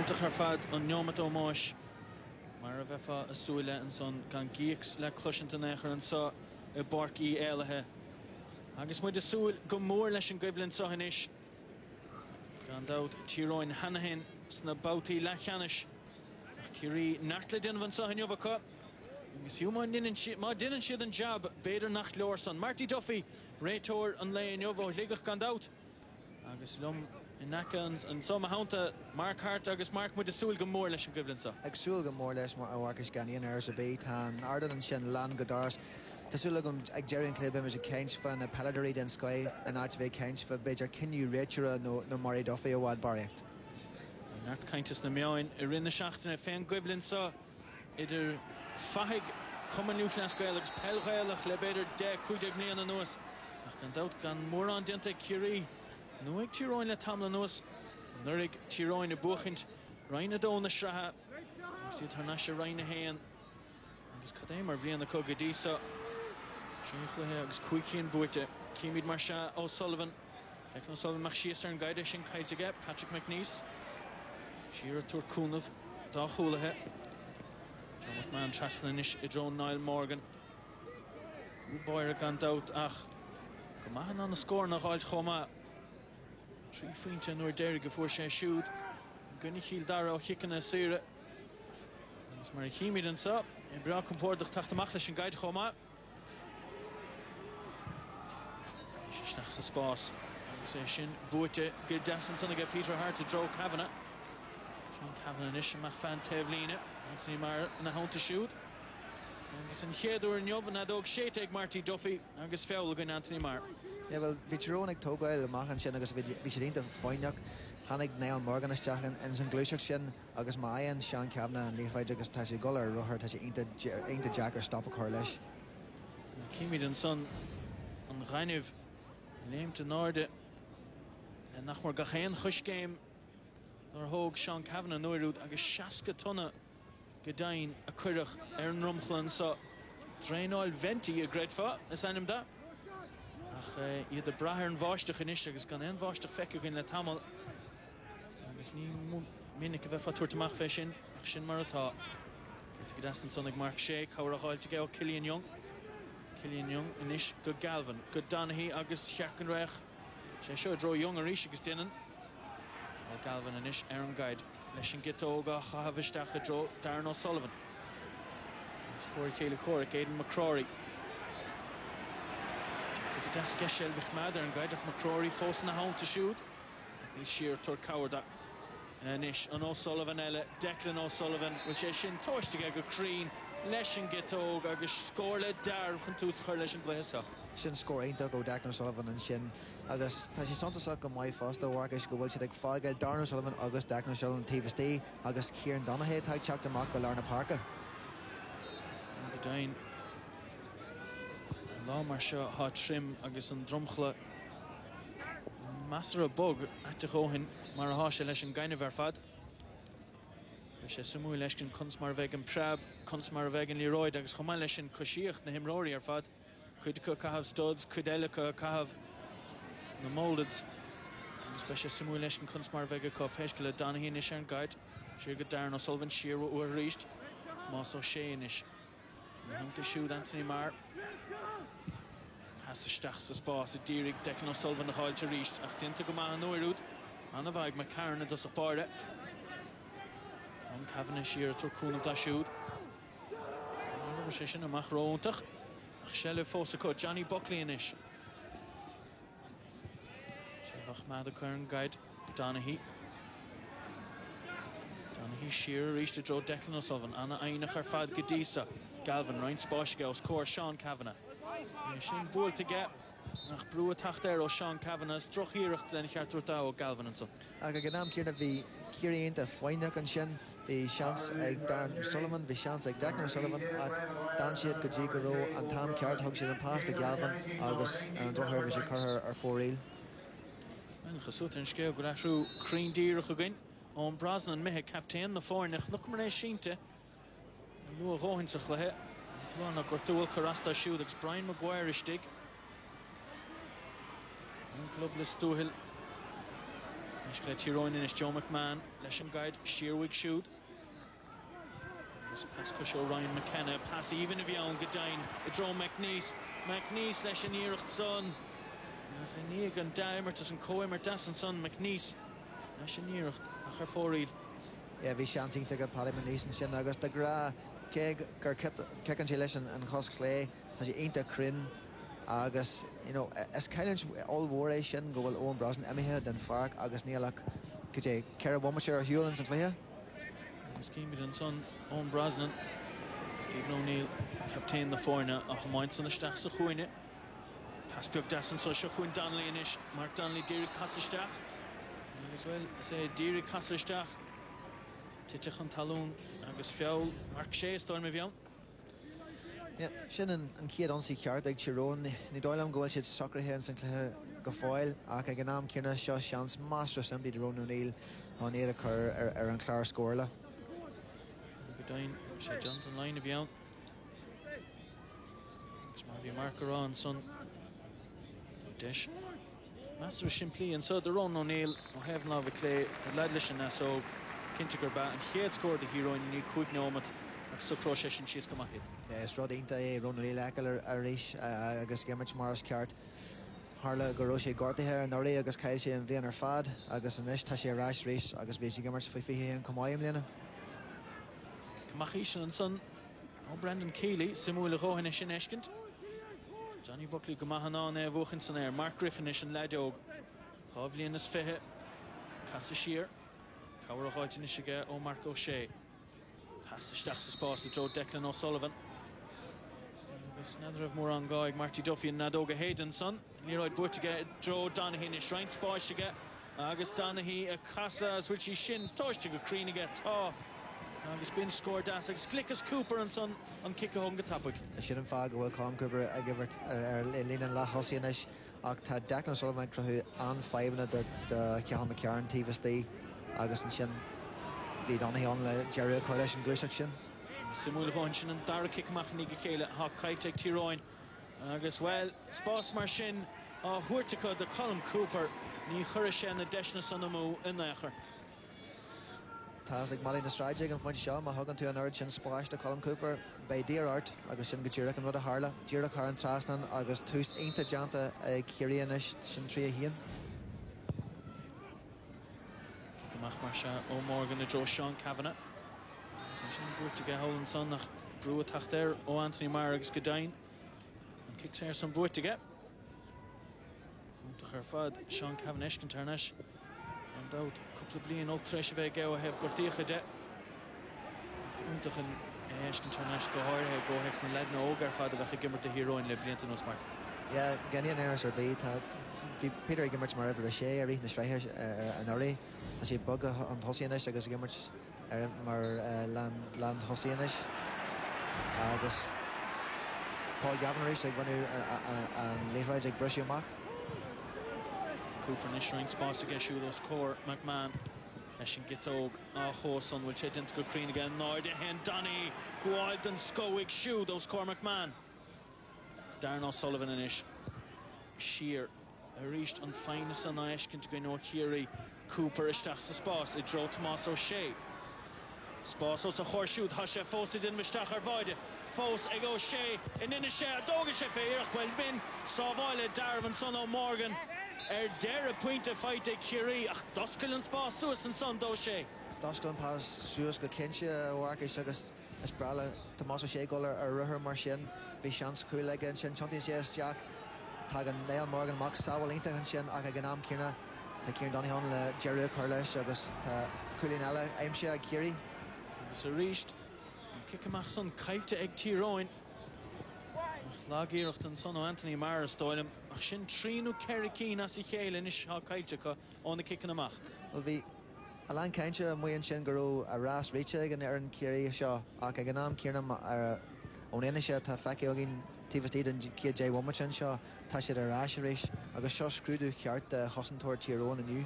Iontach ar fad an neomat ó máis mar a bheitfa a súile an son gan gíics le cluisianta nechar an sa I barcí éilethe agus muid a súil go mór leis an goibhlinn sohanis gan dát Tyrone Hanahan sna bátaí lechanis ach Kerry nacht le duine van sohan jobacha agus fiú má duine siad an jab beidir nach leor son Marty Duffy réitóir an léon jobh ligach gan dát agus lom in Nakans and so Mahanta Mark Hart agus Mark muid a súil go mór leis an goibhlinn sa ag súil go mór leis mar áhachas gan íonar sa bé tá ardan an sin lan godars Tásúla gom ag Jerry Club is a céint fan a peladorí den sky an áit bheith céint fa beidir cinniú réiteire nó Murray Duffy a bhád baríocht. Nacht caintas na meáin I rinne seachtainna féin goibhlinn sa idir faigh cumanniuch na scoil agus peilghailach le beidir 10-15 bliain an nuas ach gan dát gan mór an dinta Kerry nó ag Tyrone le tamla nuas nuair ag Tyrone a buachint Ryan dó na srathe agus iad tarna se Ryan héan agus cadé mar bblion na cogadí sa Sinchluthe agus cuicín buite Cíimiid mar se O'Sullivan Declan O'Sullivan mach síos ar an gaide sin caiiteige Patrick McNeese Siar túr cúnamh dá chúlathe John McMahon trasna inis I drón Niall Morgan Cúbáir gan dát ach go maithan an na scór nach háilt chomá trí faointe nuair déir go fuair sé siúd gunnig chiil dara ó chicanna sire agus mar Cíimiid an sa I bra compórdach tachtamach leis an gaide chomá Isteach sa spás agus é sin buite go deasan sanna go Peter Hart a dro Kavanagh Sean Kavanagh is amach fan taobhlíne Anthony Marr na hánta siúd agus an chéadú an jobh na dóg séite ag Marty Duffy agus feabhla gon Anthony Marr. Ja, well, bhí Tyrone ag tógáil amach an sin agus bhí sé dínta fáineach Hannig Niall Morgan isteach in san glúiseach sin agus maian Sean Kavanagh an líomhhaid agus tá sé golar ruthir tá sé inta Jack ar stop a chur leis. Cíimiid an son an ghainmh léimte náde en nach mar gachéan chuiscéim nar thóg Sean Kavanagh nuirúd agus 60 tonna go dain a cuireach ar an rumchlan sa dréanáil 20 a gréadfa is anim da ach iad a brathir an bháisteach inis agus gan an bháisteach feiceú gin le tamil agus ní minic a bheitfa tuairteach fé sin ach sin mar atá go dastan son ag Mark Shea cabhar a cháilte go Cillian Young inis go Galvin go Donaghy agus Cheacan Reich sé seo dro Young a ríis agus duine ó Galvin inis ar an gaid leis an gitóga chahabhisteach a dro Darren O'Sullivan scóir chéile chóric Aidan McCrory go das geisiil bich mad ar an gaidach McCrory fós na hánta siúd ní siar túr cabhar inis an O'Sullivan eile Declan O'Sullivan bhfuil sé sin tóistigh go crín leis an gitóg agus scóir le dar chun tús chuir leis an gléasach. Sin scór aonta go Declan O'Sullivan an sin agus tá sé santasach go maiid fásta bhhagus go bhfuil siad ag fágail Darren O'Sullivan agus Declan O'Sullivan TVSD agus Kieran Donaghy tá teacht amach go Larna Parka. Go dain lá mar seo há trim agus an drumchla Master a bug at a chohin mar a háise leis an gainmh ar fad. Leis sé samú leis an cons mar bheith an prab, cons mar bheith an líróid agus chomá leis an cosíocht na himróirí ar fad. Cuid go cahabh studs, cuid eile go cahabh na moldeds. Agus leis sé samú leis an cons mar bheith go peisce le Donaghy inis ar an gaid. Siar go Darren O'Sullivan siar uair ríist. Más ó sé inis. Na hánta siúd Anthony Marr. Has isteach sa spás a dírig Declan O'Sullivan a háilte ríist ach dinta go maith an uirúd anna bhaig me Karen a dus a páirde an Kavanagh siar túr cúnamh dá siúd an sé sin amach róntach ach sé le fós a có Johnny Buckley inis sé bhach mad a chuir an gaid Donaghy siar ríist a dro Declan O'Sullivan anna ainach ar fad go dísa Galvin Ryan spáisige os cóir Sean Kavanagh sin búilte ge nach brú a tacht ar ó Sean Kavanagh troch íirecht lena cheartúirtá ó Galvin an so. Aga go nám céirna bhí cíiríonnta fáineach an sin bhí seans ag Darren O'Sullivan bhí seans ag Declan O'Sullivan ach dan siad go dtí go raibh an tam ceart thug siad an páist a Galvin agus ar an drothir bhí sé chuthair ar fóréil. An chasúta an scéal go raithhrú crín díireach againn ón Brosnan mithe captéan na fáinach nach mar é sínte an nua róhinsach lethe Flána gortúil chorasta siúd agus Brian Maguire istig an club le stúhil Ishkla Tyrone in his Joe McMahon. Lesson guide, Sheerwig shoot. Pass Cusho Ryan McKenna. Pass even if you own Gadine. It's Ron McNeese. McNeese, Lesson Eirich son. Negan Dimertus and Coimer Das and son McNeese. Lesson Eirich. Her forreed. Yeah, we shan't think to get Paddy McNeese and Shin August. The Gra, Keg, Kek and Lesson and Hos Clay. As you ain't a crin. Agus, you know, as Kylan's all war Shin go well Owen Brosnan, Emiha, then Fark, Agus Nealak, Kj, Kerry V Hewlands and Clay. Skimid and son, Owen Brosnan. Stephen O'Neill, captain the foreigner, Ahmoinson, the Stachs of Huine. Pass Björk Dasson, so Shahuin Donnelly in ish. Mark Donnelly, Derek Hassestach. As well, say Derek Hassestach. Titchachan Talon, Agus Fiol, Mark Shea, Storm of Young. Yeah, Shin and Kiad on see Cart like Tyrone, Nidoilam go shit soccer here and Sinclair Gafoil, Aka Ganam Kirna, Shaw Shans, Master Assembly to Ron O'Neill on Ericur or on Clar Scorla. Godine, Shay Jonathan line of Young. It's maybe marker on, son. Dish. Master of Shimplee and so the Ron O'Neill, O'Heaven of a Clay, the Ladlish and Nassau, Kintiger Bat, and he had scored the hero in New Quick Nomet. So procession she's come out. Yes, Rod Inta, Ron O'Neill, Ackler, Irish, Agus Gimmich, Morris Cart, Harla, Goroshi, Gorty here, and Nori, Agus Kaisi, and Vienna Fad, Agus Anish, Tashi Rash, Race, Agus Basic Gimmich, Fifi, and Kamayim Lena. Kamachish and son, Brandon Keeley, Simuel Rohanish and Eshkent, Johnny Buckley, Gamahanan, Vochinson, Mark Griffinish and Ladog, Hovlian is Fehe, Cassashir, Cowra Hoytinishiga, Mark O'Shea. Pass the Stachs pass to Joe Declan O'Sullivan. Snather of Moran Goig, Marty Duffy and Nadoga Hayden son. Leroy Buttiga, Joe Donaghy in his Shrine Spashiga. Agus Donaghy, a Casa, which he shin, Toshtiga Creeniga, Ta. Agus been scored, Dasix, Clickus Cooper and son on Kickahunga Tapwick. I shouldn't fag, well, Colin Cooper, I give it Leanin La Hossianish, Octa Declan O'Sullivan, who on 5 in the Cahan McCarran, Tivas Day, Agus and Shin. Donaghy on the Jerry Coalition Glue section. Simul Honchin and Dara Kickmachniga Kayla, Hawk Kaitek Tyrone. Agus well, Spas Marshin, Hurtica, the Colin Cooper, Ni Hurishan, the Deshna Sonamu, and Nacher. Tasik Molly the Strajig and Funcham, a hug to an urchin splash to Colin Cooper by Dear Art, Agus Shin Gajirek and Rudda Harla, Jirek Har and Trastan, Agus Tus Ainta Janta, Kirianish, Shintria Hien. Marsha O'Morgan and Joe Sean Kavanagh. So she brought to get Holland son nach Brew Tachter O Anthony Marrigs Gadine. And kicks here some boot to get. To her fad Sean Kavanagh Tarnash. And out a couple of blian up Tresh of Ego have Gorticha de. Untachen Eshkin Tarnash go hard go hex and led no Ogar fad of a gimmer to hero in Lebliant and Osmark. Yeah, Ganyan Eris or Beat had Peter Gimmich Mar ever a shea, everything the Striher and Uri. I see Bug on Hossianish, I guess Gimmich Mar Land Hossianish. I guess Paul Gavin like when and later I like Brush your Mac. Cooper and Shrine spots again, shoot those core McMahon. Eshin Gitog, Hoson will check into good green again. Nordahan, Donny, Guald and Skowig, shoot those core McMahon. Darren O'Sullivan and Ish. Sheer. Reached on finest on Eshkin to go no Hiri. Cooper Ishtach's Spas. It drove Tomas O'Shea. Spas also horseshoe. Hasha Fosid in Mishtach Arvide. Fos Ego O'Shea. And in the Shea. Doga Shefe Erich well bin. Savoile Darvin son O'Morgan. Dere point to fight a Kiri. Doskel and Spas Suis and son O'Shea. Doskel and Pas Suis go Kensha Warkish Agus Esprala Tomas O'Shea Goller or Ruher Marshin. Bishans Cool again. Shin Chuntin Shes Jack. Tagan Neil Morgan Max Sawal Inta and Shin Aka Ganam Kirna to Kieran Donaghy Jerry Carlish Agus Kulinella Aimshia Kiri. So reached Kickamach son Kailte Egg Tyrone. Lagircht and son of Anthony Maris Doylem. Shin Trinu Kerry Keen as he hail in Ish Kaitaka on the kicking amach. Will be Alan Kaincha and Wayan Shin Guru a Ras Richig and Aaron Kiri Shaw Aka Ganam Kirna Onenisha Tafaki Ogin Tivas and KJ Womachan Shaw Tashid Arasharish Agus Shaw Screwed Kiart the Hossentor Tyrone and you.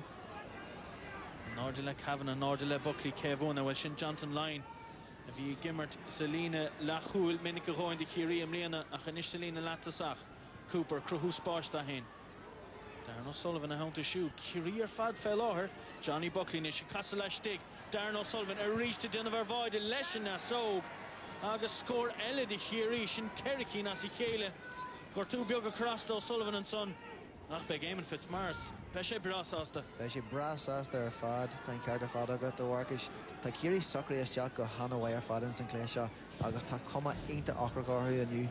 Nordila Kavanagh, Nordila Buckley Kevona, well Shin Johnson line. If you Gimmert, Selina Lachul, Minica Hoin, the Kiriam Lena, Achanish Selina Latasach, Cooper, Kruhus Bosch Dahin. Darren O'Sullivan a hound to shoot. Career fad fell over. Johnny Buckley nish castle stig. Darren O'Sullivan a reach to Dinner Void Leshina so August score Ella de Hirish and Kerry V Nasichele. Gortu Bioga crossed O'Sullivan and son. Ach big game in Fitzmaris. Beshe Brass asta. Beshe Brass asta fad. Thank Carter fad got the workish. Takiri Socrates Jack go Hanaway fad in Sinclair Shaw. August Takoma ain't the Ockergar who knew.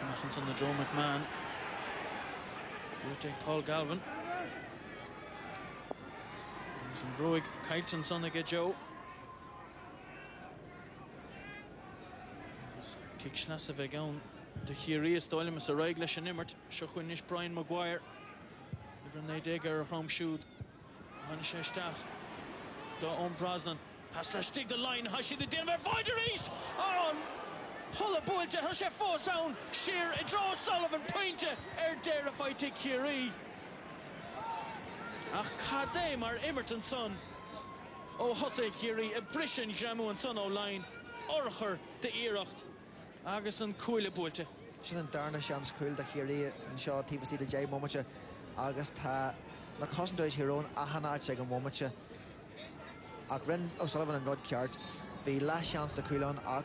Kicking on the Joe McMahon. Take Paul Galvin. Some Roig Kites and son again Joe. Kick Schlasse vegan. The Hiri is stolen Mr. Reiglish and Immert. Shochwinish Brian Maguire. Even they digger home shoot. Hanishestach. Da on Brosnan. Pass that stick the line. Hashi the Denver Voider East. Oh, pull a bull to Hushe force down. Sheer a draw Sullivan point. There if I take Hiri. Ach Kadem or Emerton son. Oh Husse Hiri a Brishan Jamu and son o line. Orcher the Eiracht. Agason Coile Bulte. Shin Darna Shams Cool the Hiri and Shaw TVC the J Momacha. August ha la concentrate here on Ahanat second Momacha. Ren O'Sullivan and Rod Cart. The last chance to cool on Ag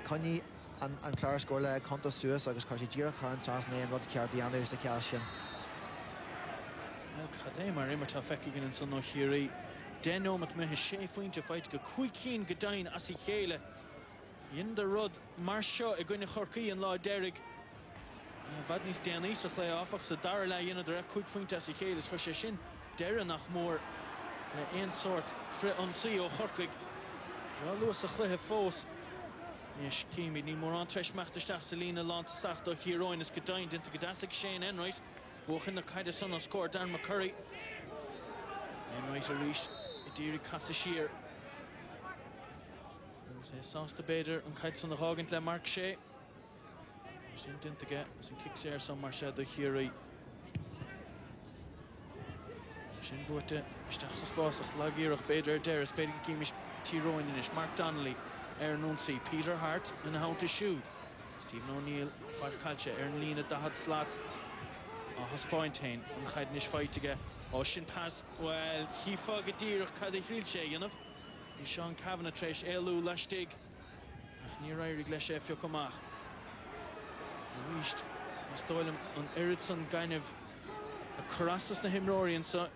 Connie and Clara score like Contas Suez August Carshi Jira Karan Trasney and Rod Cart the Andrew Sakashin. Kadem ar immer ta fekkigen in son no Hiri. Den no mat me he shefuin to fight go quickeen gedain as I chéle. In the rod Marsha a gwine chorki and law Derrig. Vadnis Denis a chlé afach so dar la in der quick point as I chéle scho shin. Der nach more een sort fre on see o chorkig. Ja los a chlé fos. Yes kimi ni more on tresh macht der stach Selina land sagt do Heroin is gedain into gedasik Shane Enright. Bochen the kind of son of score Dan McCurry. Enright a reach Idiri Cassashir. Sauce the Bader and kites on the hog into Mark Shea. She didn't get some kicks here somewhere said the Hiri. Shin Bote, Stachs Sposs, Lagirach Bader, Deris, Bader Gimish, Tyrone Inish, Mark Donnelly, Aaron Nuncy, Peter Hart, and how to shoot. Stephen O'Neill, Fad Kalcha, Aaron Lena, Dahad Slat, Hospointain, and Haidnish fight to get. Oh, Shin Pass, well, he fog a deer of Caddy Hilche, you know. Sean Kavanagh Tresh, Elu Lashtig, near Irish Gleshe Fiokomach. Reached Stoilem on Ericsson kind of a Carassus na Himrorian so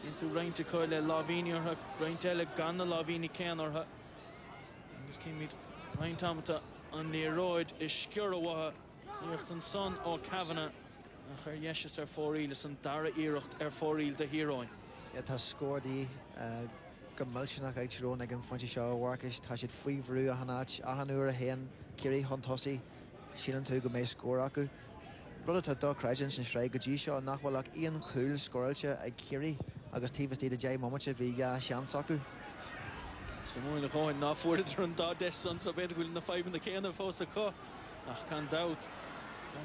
into Rain to Coile Lavini or her Rain Tele Ganna Lavini Ken or her. And this came meet Rain Tamata on the Roid is Skurawaha, Nirton son or Kavanagh, and her Yeshis are 4 Elis and Dara Eiracht are 4 El the heroine. It has scored the Gamulchinach out Tyrone again Frenchy Shaw Workish Tashit Freevru Ahanach Ahanura Hen Kiri Huntossi Shilan Tuga May score Aku Brother to Doc Rajans and Shrey Gajisha Nachwalak Ian Cool Scorelcha a Kiri August Tivas Dita J Momacha Viga Shansaku Samuel Cohen not for it run Dadesh son so better in the 5 in the can of Fosaka Ach can doubt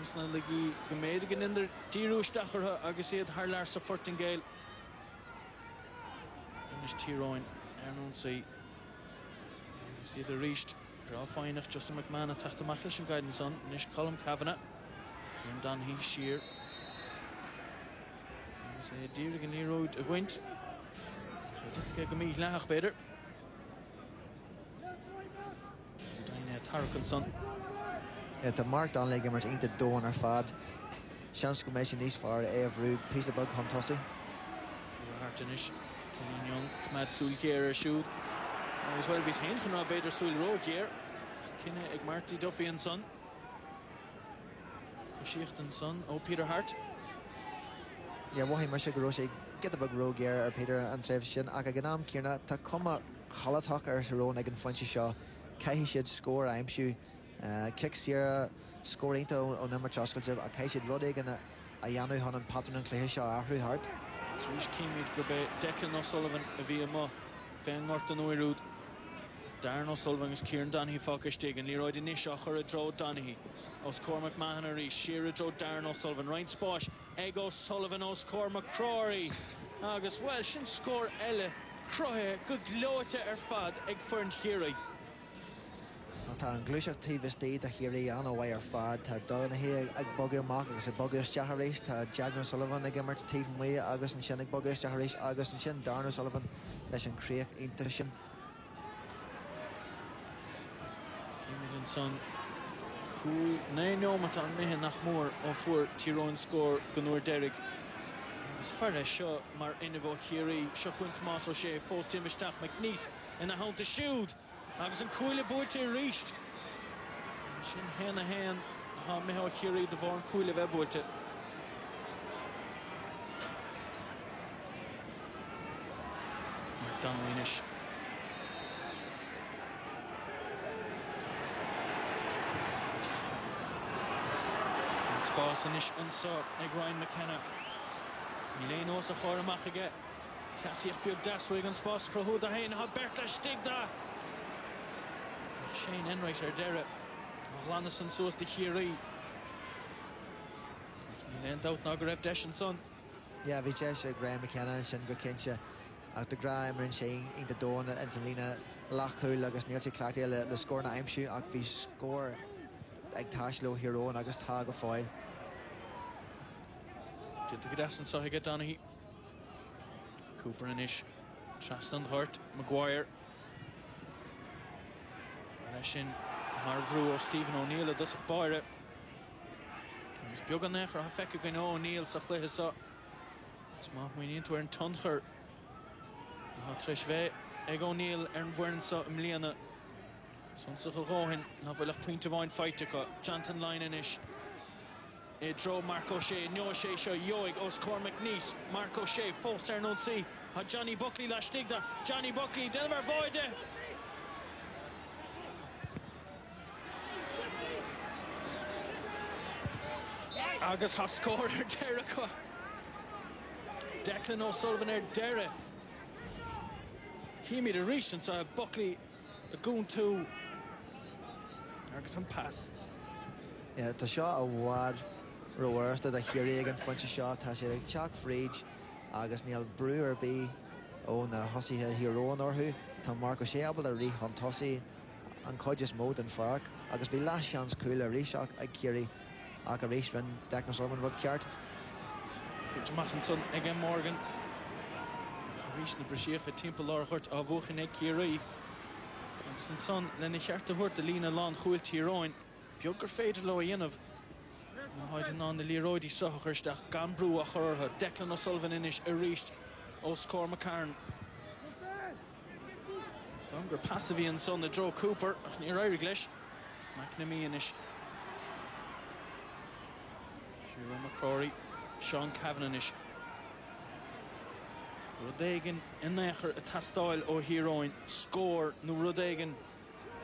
Amsna Ligi Gamedigan in the Tiru Stacher Agusid Harlar supporting Gale Tyrone, Aaron see the reached draw fine Justin McMahon attack the Macklin guidance on Nish Colum Kavanagh Jim Donahue Shear say Deerigan Nero to wint get me Lach better Harkinson the Mark Donnelly gamers ain't the door or fad chance commission is for every piece of bug Huntossi Hartinish Killian Young, Mad Sul Kier shoot. As well as Hen can Bader Sul Row here. Kinne Eg Marty Duffy and son. Shecht and son. Oh Peter Hart. Yeah, Wahi Masha Garoshi get the bug row gear or Peter and Trev Shin Akaganam Kirna Takoma Halatak or Tyrone again Frenchy Shaw. Kai should score I'm sure kick Sierra scoring to on number Choskel a Kai should Rodig and a Yanu Han and Patron and Clay Shaw Ahru Hart. Swish Kimi Grabe, Declan O'Sullivan, Avia Fen Morton Oirud, Darren O'Sullivan is Kieran Donahue Fokestig, and Leroy Denisha, Hurra Dro Donahue, Oscar McMahon, Shearer Dro Darren O'Sullivan, Ryan Sposh, Egg O'Sullivan, Oscar McCrory, August Welsh, and score Ella, Crohe, good lote Fad, Egg Fern Hiri. Tá an gluiseach tíbhas tí a chiaí an bhaid ar fad tá donna hí ag bogú amach agus i bogú isteach éis tá Jagnar Sullivan ag immert tíh mu agus an sin ag bogú isteach éis agus an sin Darna Sullivan leis an críoch inta sin. Cíimiid an son cúil né nómat an méthe nach mór ó fuair Tyrone scór go nuair deireadh. Agus fearr seo mar ina bh chiaí seo chuint más ó sé fós tíimisteach McNeese ina hánta siúd agus an cúile buairte ríist. Sin hen a hen ha mé chiaí de bhór an cúile bheith buairte. Mar danlínis. Spásan is ansá ag Ryan McKenna. Ní léon os a chóir amach aige. Clasíoch beag dasfuig an spás crothúd a hain ha Bertla stigda. Shane Enright ar deire. Ghlanas an suas de chiaí. Ní léon dát ná go raibh deis an son. Ja, bhí sé ag Ryan McKenna sin go cinse ach de gra mar an sé ionta dóna an san lína lachúil agus níl sé cleachtaí le scór na aimsiú ach bhí scór ag taisló Tyrone agus tá go fáil. Did go deas an soithaige Donaghy. Cooper inis. Trastan Hurt, Maguire. Leis sin mar bhrú ó Stephen O'Neill a dosach báire. Agus beag an nechar ha feice gin O'Neill sa chluithe sa. Is maith muoíonn tú ar an tonchar. Ha treis bheith ag O'Neill ar an bhhairn sa mbliana. Sonsa go ráhin na bhfuil ach puinte bháin feite go. Jonathan Lyon inis. Dro Mark O'Shea, no O'Shea seo yoig os Cor McNeese. Mark O'Shea, fós ar non si. Ha Johnny Buckley le stigda. Johnny Buckley, Delmar Voide. Agus ha scór ar deire go. Declan O'Sullivan ar deire. Cíimiid a rís an sa Buckley a gún tú. Agus an pass. Yeah, tá seo a bhhad roiirsta a chiaí an fointe seo tá sé ag teach fríd agus níl brú ar bí ó na hosaithe Tyrone orthú tá Mark O'Shea abal a rí an tosaí an coideas mód an farc agus bhí leis seans cúil a ríseach ag chiaí ach a rís rin Declan Sullivan rud ceart. Peter Machinson ag Morgan. Rís na brisíocha timp lá chuirt a bhuachan ag chiaí. Agus an son lena cheartta thuirt a lína lán chuil Tyrone. Beag gur féidir le a dhéanamh. Na háidir ná na líróidí sochaisteach gan brú a chortha. Declan O'Sullivan inis a ríist ó scór McCarn. Fam gur passahí an son na Dro Cooper ach ní éirigh leis. McNamee inis. Shiro McCrory. Sean Cavan inis. Rudéigen in nechar a tastáil ó Tyrone. Scór nó Rudéigen.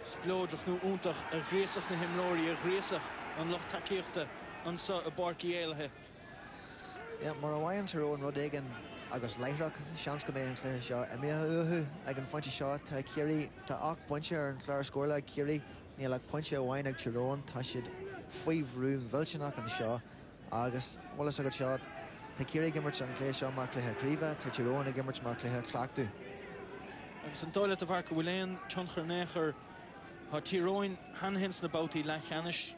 Splóideach nó úntach a gréasach na himróirí a gréasach an loch takeíochta an sa a barcí éilethe. Yeah, mar a bhain Tyrone Rudéigen agus leithreach seans go mé an chluthe seo a méthe ag an fointe seo tá chiaí tá 8 pointe ar an chláir scóir le chiaí níl ag pointe a bhain ag Tyrone tá siad faoi bhrún bhilteach an seo agus bhlas agad seo tá chiaí gimmert an clé seo mar cluthe críomh tá Tyrone gimmert mar cluthe clachtú. Agus an dóile a bhar go bhfuil éon tionchar néchar ha Tyrone hanhins na bouty le cheannis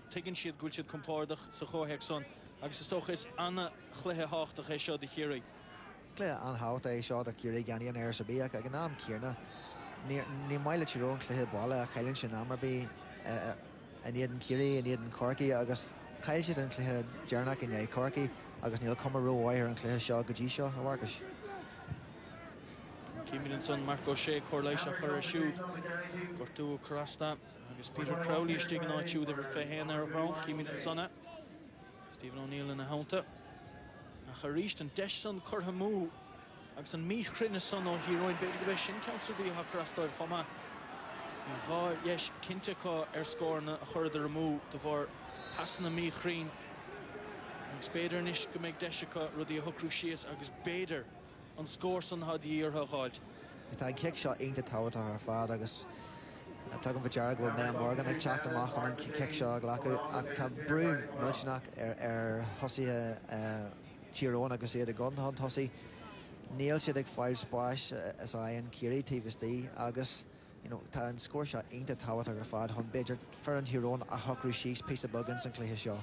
tuigeann siad gúil siad compárdach sa chótheic son agus is tócha is anna chluthe háchtach é seo de chiaí. Clé anhabhta é seo a chiaí ganíon air sa bíach ag an náam cíarna ní maiile Tyrone cluthe bála a chailann sin amar bí a níiad an chiaí a níiad an corcaí agus chail siad an cluthe dearnach in é corcaí agus níl cum roihair an cluthe seo go dtí seo a bharcas. Cíimiid an son Mark O'Shea chorléis a chur a siúd gortú Crasta agus Peter Crowley stig an áitiúd a bhar féhéan ar a bhrán cíimiid an sonna Stephen O'Neill in a hánta a chu ríist an deis son churtha mú agus an míchrinne son ó Tyrone beidir go bheith sin ceansaí a Crasta chuma gá yes cinnte có ar scórna a chuidir a mú do bhar passan na míchrín agus beidir níos go méid deisicha rudí a thucrú síos agus beidir an scór san hadí ar thuáilt. Tá kick seo ionta táhairtá ar fad agus tugann bh dearg bhfuil Neil Morgan ag teach amach an kick seo ghlacu ach tá brú milseach ar thosaithe Tyrone agus iad a gun an thosaí níl siad ag fáil spáis is aon ciaí tíbhastí agus you know, time score shot into Tawat or Fad, Hun Bidger, Ferran Tyrone, a Huckry Sheeks, piece of buggins and Clay Shaw.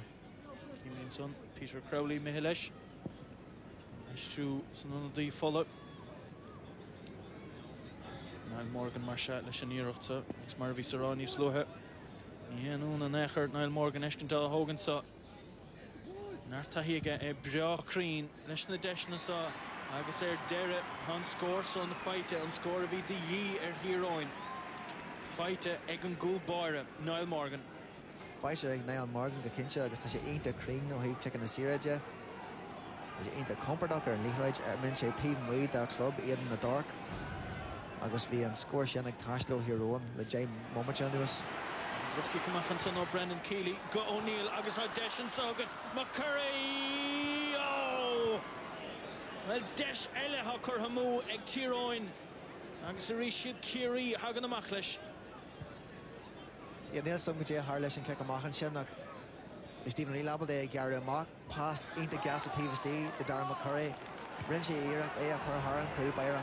Kimlin son, Peter Crowley, Mihelesh. True, none of the follow. Niall Morgan, Marshall, Shanirotsa, it's Marvi Sarani, Sloha. Nianun and Echer, Niall Morgan, Eshkental Hogan saw. Nartahiga, a Bra Creen, Leshna Deshna saw. Agus Dere, Han scores on the fight, on score of the Ye heroine. Fight Egan Gulbara, Niall Morgan. Fight Niall Morgan, the Kincha, Agus ain't a cream, no heap checking the Siraja. Ain't a comfort docker and Lehrage, Minche Teven Wade, their club, Aid in the dark. Agus V and score Shannon Tashlo heroine, the Jay Momachan to us. Drucky Kamachanson or Brendan Keeley, Go O'Neill, Agus Desh and Sogan, McCurry. Oh! Well, Desh Ele Hocker Hamu, Eg Tiroin, Agus Rishid Kiri, Hagan Machlish. Yeah, there's some good Harlish and Kekamachan Shannock. Stephen Elabel, the Gary Mock, pass into gas at TVSD, the Darren McCurry, Rinchi Era, Ea Haran, Cool Byra.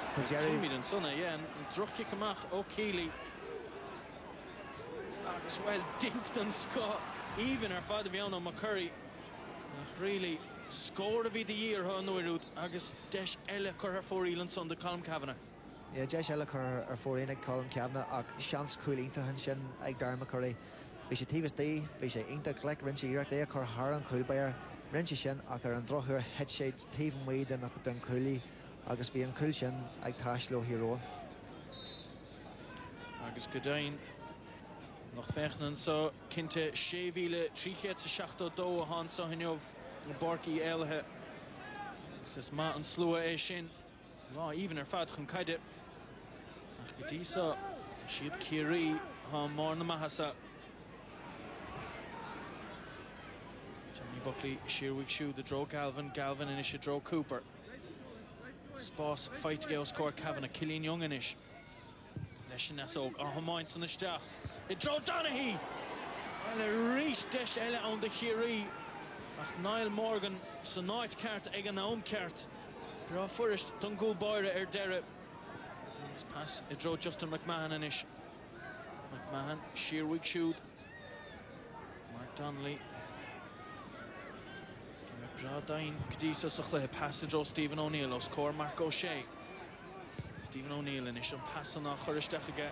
So Jerry. And Sona, yeah, and Drucky Kamach, O'Keeley. Agus well, Dinkton Scott, even our father Viano McCurry. Really scored of the year, Honoirud, Agus Desh Ella Curher for Elan Son, the Colm Kavanagh. Yeah, Desh Ella Curher for Elan Colm Kavanagh, Shans Cool Inta Hanshin, Eg Darren McCurry. Vi sé TVSD, vi sé Inta Glek Rinchi Era, they are Haran Cool Byra, Rinchi Shin, Akar and Droher Headshade, Teven Wade, and Dun Cooley, Agus V and Cool Shin, Eg Tashlo hero. Agus Godain. Nog vechten so Kinte Shevile Trichet Shachto Do Han so Hinov Barky Elhe. Says Ma and Slua Eshin. Wow, even her fad can kide it. Akadisa Shid Kiri Han Morna Mahasa. Johnny Buckley, Sheerwick Shoe, the draw Galvin and Isha draw Cooper. Sposs fight to go score Kavanagh, Killian Young and Ish. Leshin Asog, Arhamines on the staff. It draw Donaghy. Well, it reached Desh Ella on the Hiri. Niall Morgan, so night cart, Egan Naum cart. Draw first, Dungul Boyra Dere. This pass, it draw Justin McMahon and Ish. McMahon, Sheerwick Shoot. Mark Donnelly. Bradain, Cadisa Sochle, pass to draw Stephen O'Neill, score Mark O'Shea. Stephen O'Neill and Ish, pass on Churistachage.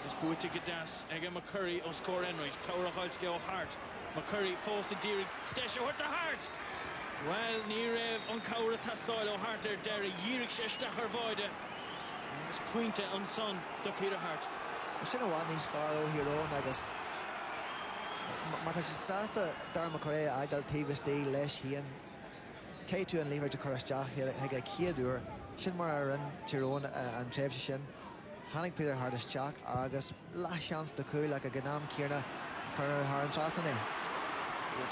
It's Buiti Gadas, Ega McCurry, score Enright, Cowra Haltge O'Hart. McCurry falls to Deary, Desha Hurt the Hart. Well, Nirev on Cowra Tastoil O'Hart there, Derry, Yirik Sheshta Hervoide. It's Puinte on Son, the Peter Hart. I should have won these far hero, I guess. Matas Sasta, Darren McCurry, Agal TVSD, Lesh, Hian, K2 and Lever to Coruscant, Hega Kiadur, Shinmar and Tyrone and Trev Shin. Hannig Peter Hardest Jack, August, last chance to cool like a Ganam Kierna, Colonel Haran Trastane.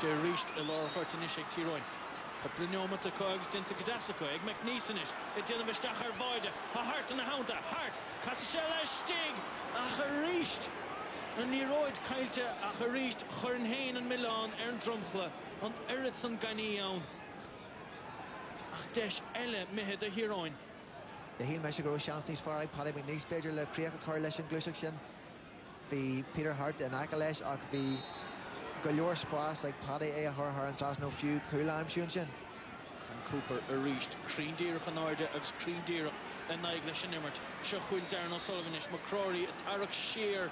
They reached a Laura Hortanishik Tyrone. Kaplinoma to Cogs into Gadasako, Egg McNeesonish, it didn't be Stachar Voida, a heart and a hound, a heart, Cassachella Stig, a Harisht, and Neroid Kailte, a Harisht, Hornhain and Milan, Ern Drumchla, on Eritson Ganion. Desh Elle Mehe the heroine. The heel measure grows chance these far right, Paddy McNeese, Bejer, Le Creaca Correlation, Glusiction, the Peter Hart and Akalesh, the Galore Spas, like Paddy A. Har and Tras, no few, Kulam Shunchin. Cooper reached Crean Deer Hanarda, Ex Crean Deer, and Nigelish and Emmert, Shahuin Darren O'Sullivanish, McCrory, Tarek Shear,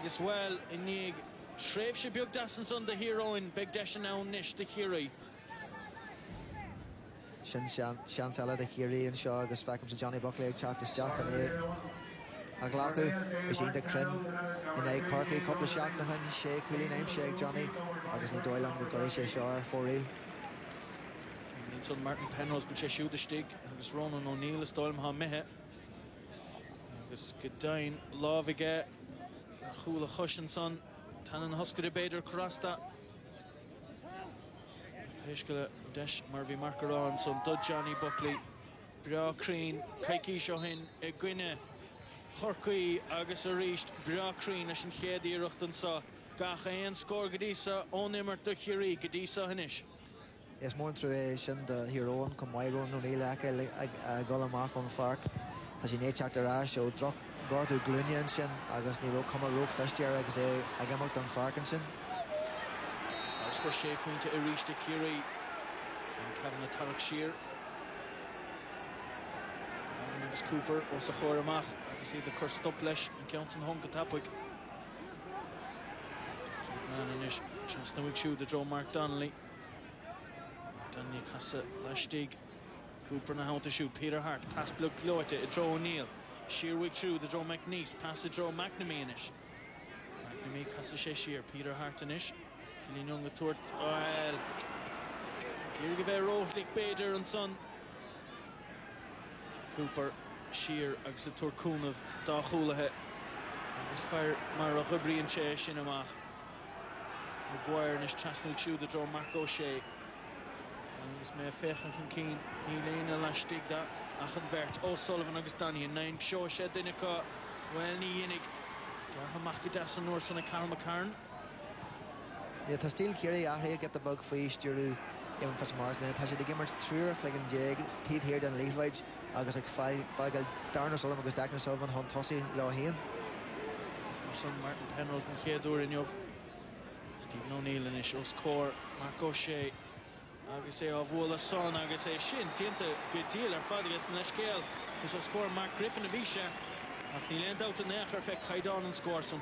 as well, Inig, Trev Shabuk Dassens on the heroine, Big Dash now Nish, the Hiri. Shansella, the Hiri, and Shaw, Agus Facum to Johnny Buckley, Chaktis Jack, and Aglaku, Machine the Crin, in a Corky, couple of Shack, Nahan, Shake, Willie name, Shake, Johnny, Agus Lee Doyle, the Gurry, Shaw, for real. Son Martin Penrose, but she shoot the stick. Agus Ronan O'Neill, Stolm Ha Mehe. Agus Gedain, Lovige, Hula Hushinson, Tannen Husker Bader, Krasta. Hishkala, Desh, Murphy Markeron, son Dud Johnny Buckley, Bra Crean, Kaiki Shohin, Egwine, Horkui, Agus Arisht, Bra Crean, Ashin Khedi Ruchtan Sa, Gachayan, Score Gadisa, Onimmer Dukhiri, Gadisa Hanish. Yes, more through Shin the hero, come Wyron, O'Neill, Golamach on Fark, tá sé néteach arás ó droch gardú glúine sin agus ní ro cuma ro chluistear agus é ag amach don farcan sin. Spur sé faointe I ríiste Kerry Kevin na tarach siar. Agus Cooper ó sa chóir amach agus iad a chur stop leis an ceann san hon go tappaig. Man inis chans na bhuiig siúd a dro Mark Donnelly. Donnelly casa leistigh. Cooper na hánta siúd Peter Hart pass blug glóite I dro O'Neill. Siar bhuiig siúd a dro McNeese pass a dro McNamee inis. McNamee casa sé siar Peter Hart inis. Cilín Young a tuairt well. Dír go bheith róthlig beidir an son. Cooper siar agus a tuair cúnamh dá chúlathe. Agus fear mar a chubrion sé sin amach. Maguire is chasnúil siúd a dro Mark O'Shea. Agus mé féchan chun cín ní léana leistigh da ach an bheirt O'Sullivan agus Donahue 9 seo sé duine go well ní dhéannig. Gar amach go deas an nuair sanna Carl McCarn. Yeah, tá stíl Kerry ahraí get the bug faoi stúrú Evan Fitzmarsna. Tá sé de gimmert trúach le an déag tíb hir den Leafwaid agus ag feigil Darren O'Sullivan agus Declan O'Sullivan hon tosaí le héan. Son Martin Penrose an chéadúir in jobh. Stephen O'Neill inis ó scór Mark O'Shea agus é á bhfuil a son agus é sin tianta go díal ar fad agus na scéal gus ó scór Mark Griffin a bhí sé ach ní leon dáta nechar feic chaidán an scór son.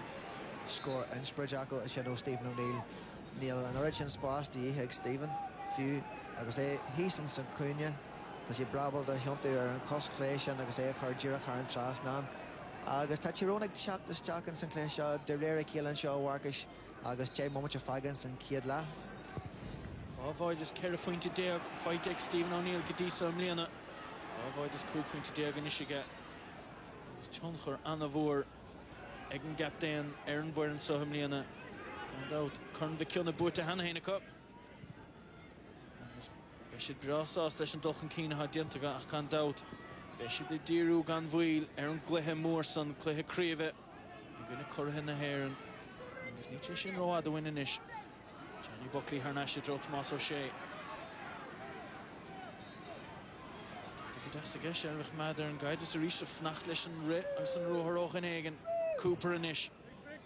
Score Innsbruck jackal a shadow Stephen O'Neill. Neil an origin spas the Hig Stephen few agus é hísan san cúine tá sé brabal de hianta ar an coscléisian agus é chu ddíireach ar an trasnán agus tá tírónnig teachtas teachan san cléis seo de réir céalann seo bharcais agus té moment a faigan san ciad le. Bhid is ceir faointe déag fight ag Stephen O'Neill go dtí sam líana. Bhid is cúig faointe déag in isige. Agus tionchar anna bhór ag an gap déan ar an bhór an soham líana. Gan dát chun bheith cionna búta hena héna cup. Agus be siad brásás leis an dochan cína ha diantaga ach gan dát. Be siad I díriú gan bhuail ar an gluthe mór san gluthe críomh. Ní gona curtha na héireann. Agus ní sé sin róád a bhain inis. Johnny Buckley Harnash dro Tomás O'Shea. Das agus Erich Mader an gaiidir a rís a fnacht leis an ri agus an rothar óch in éigen. Cooper inis.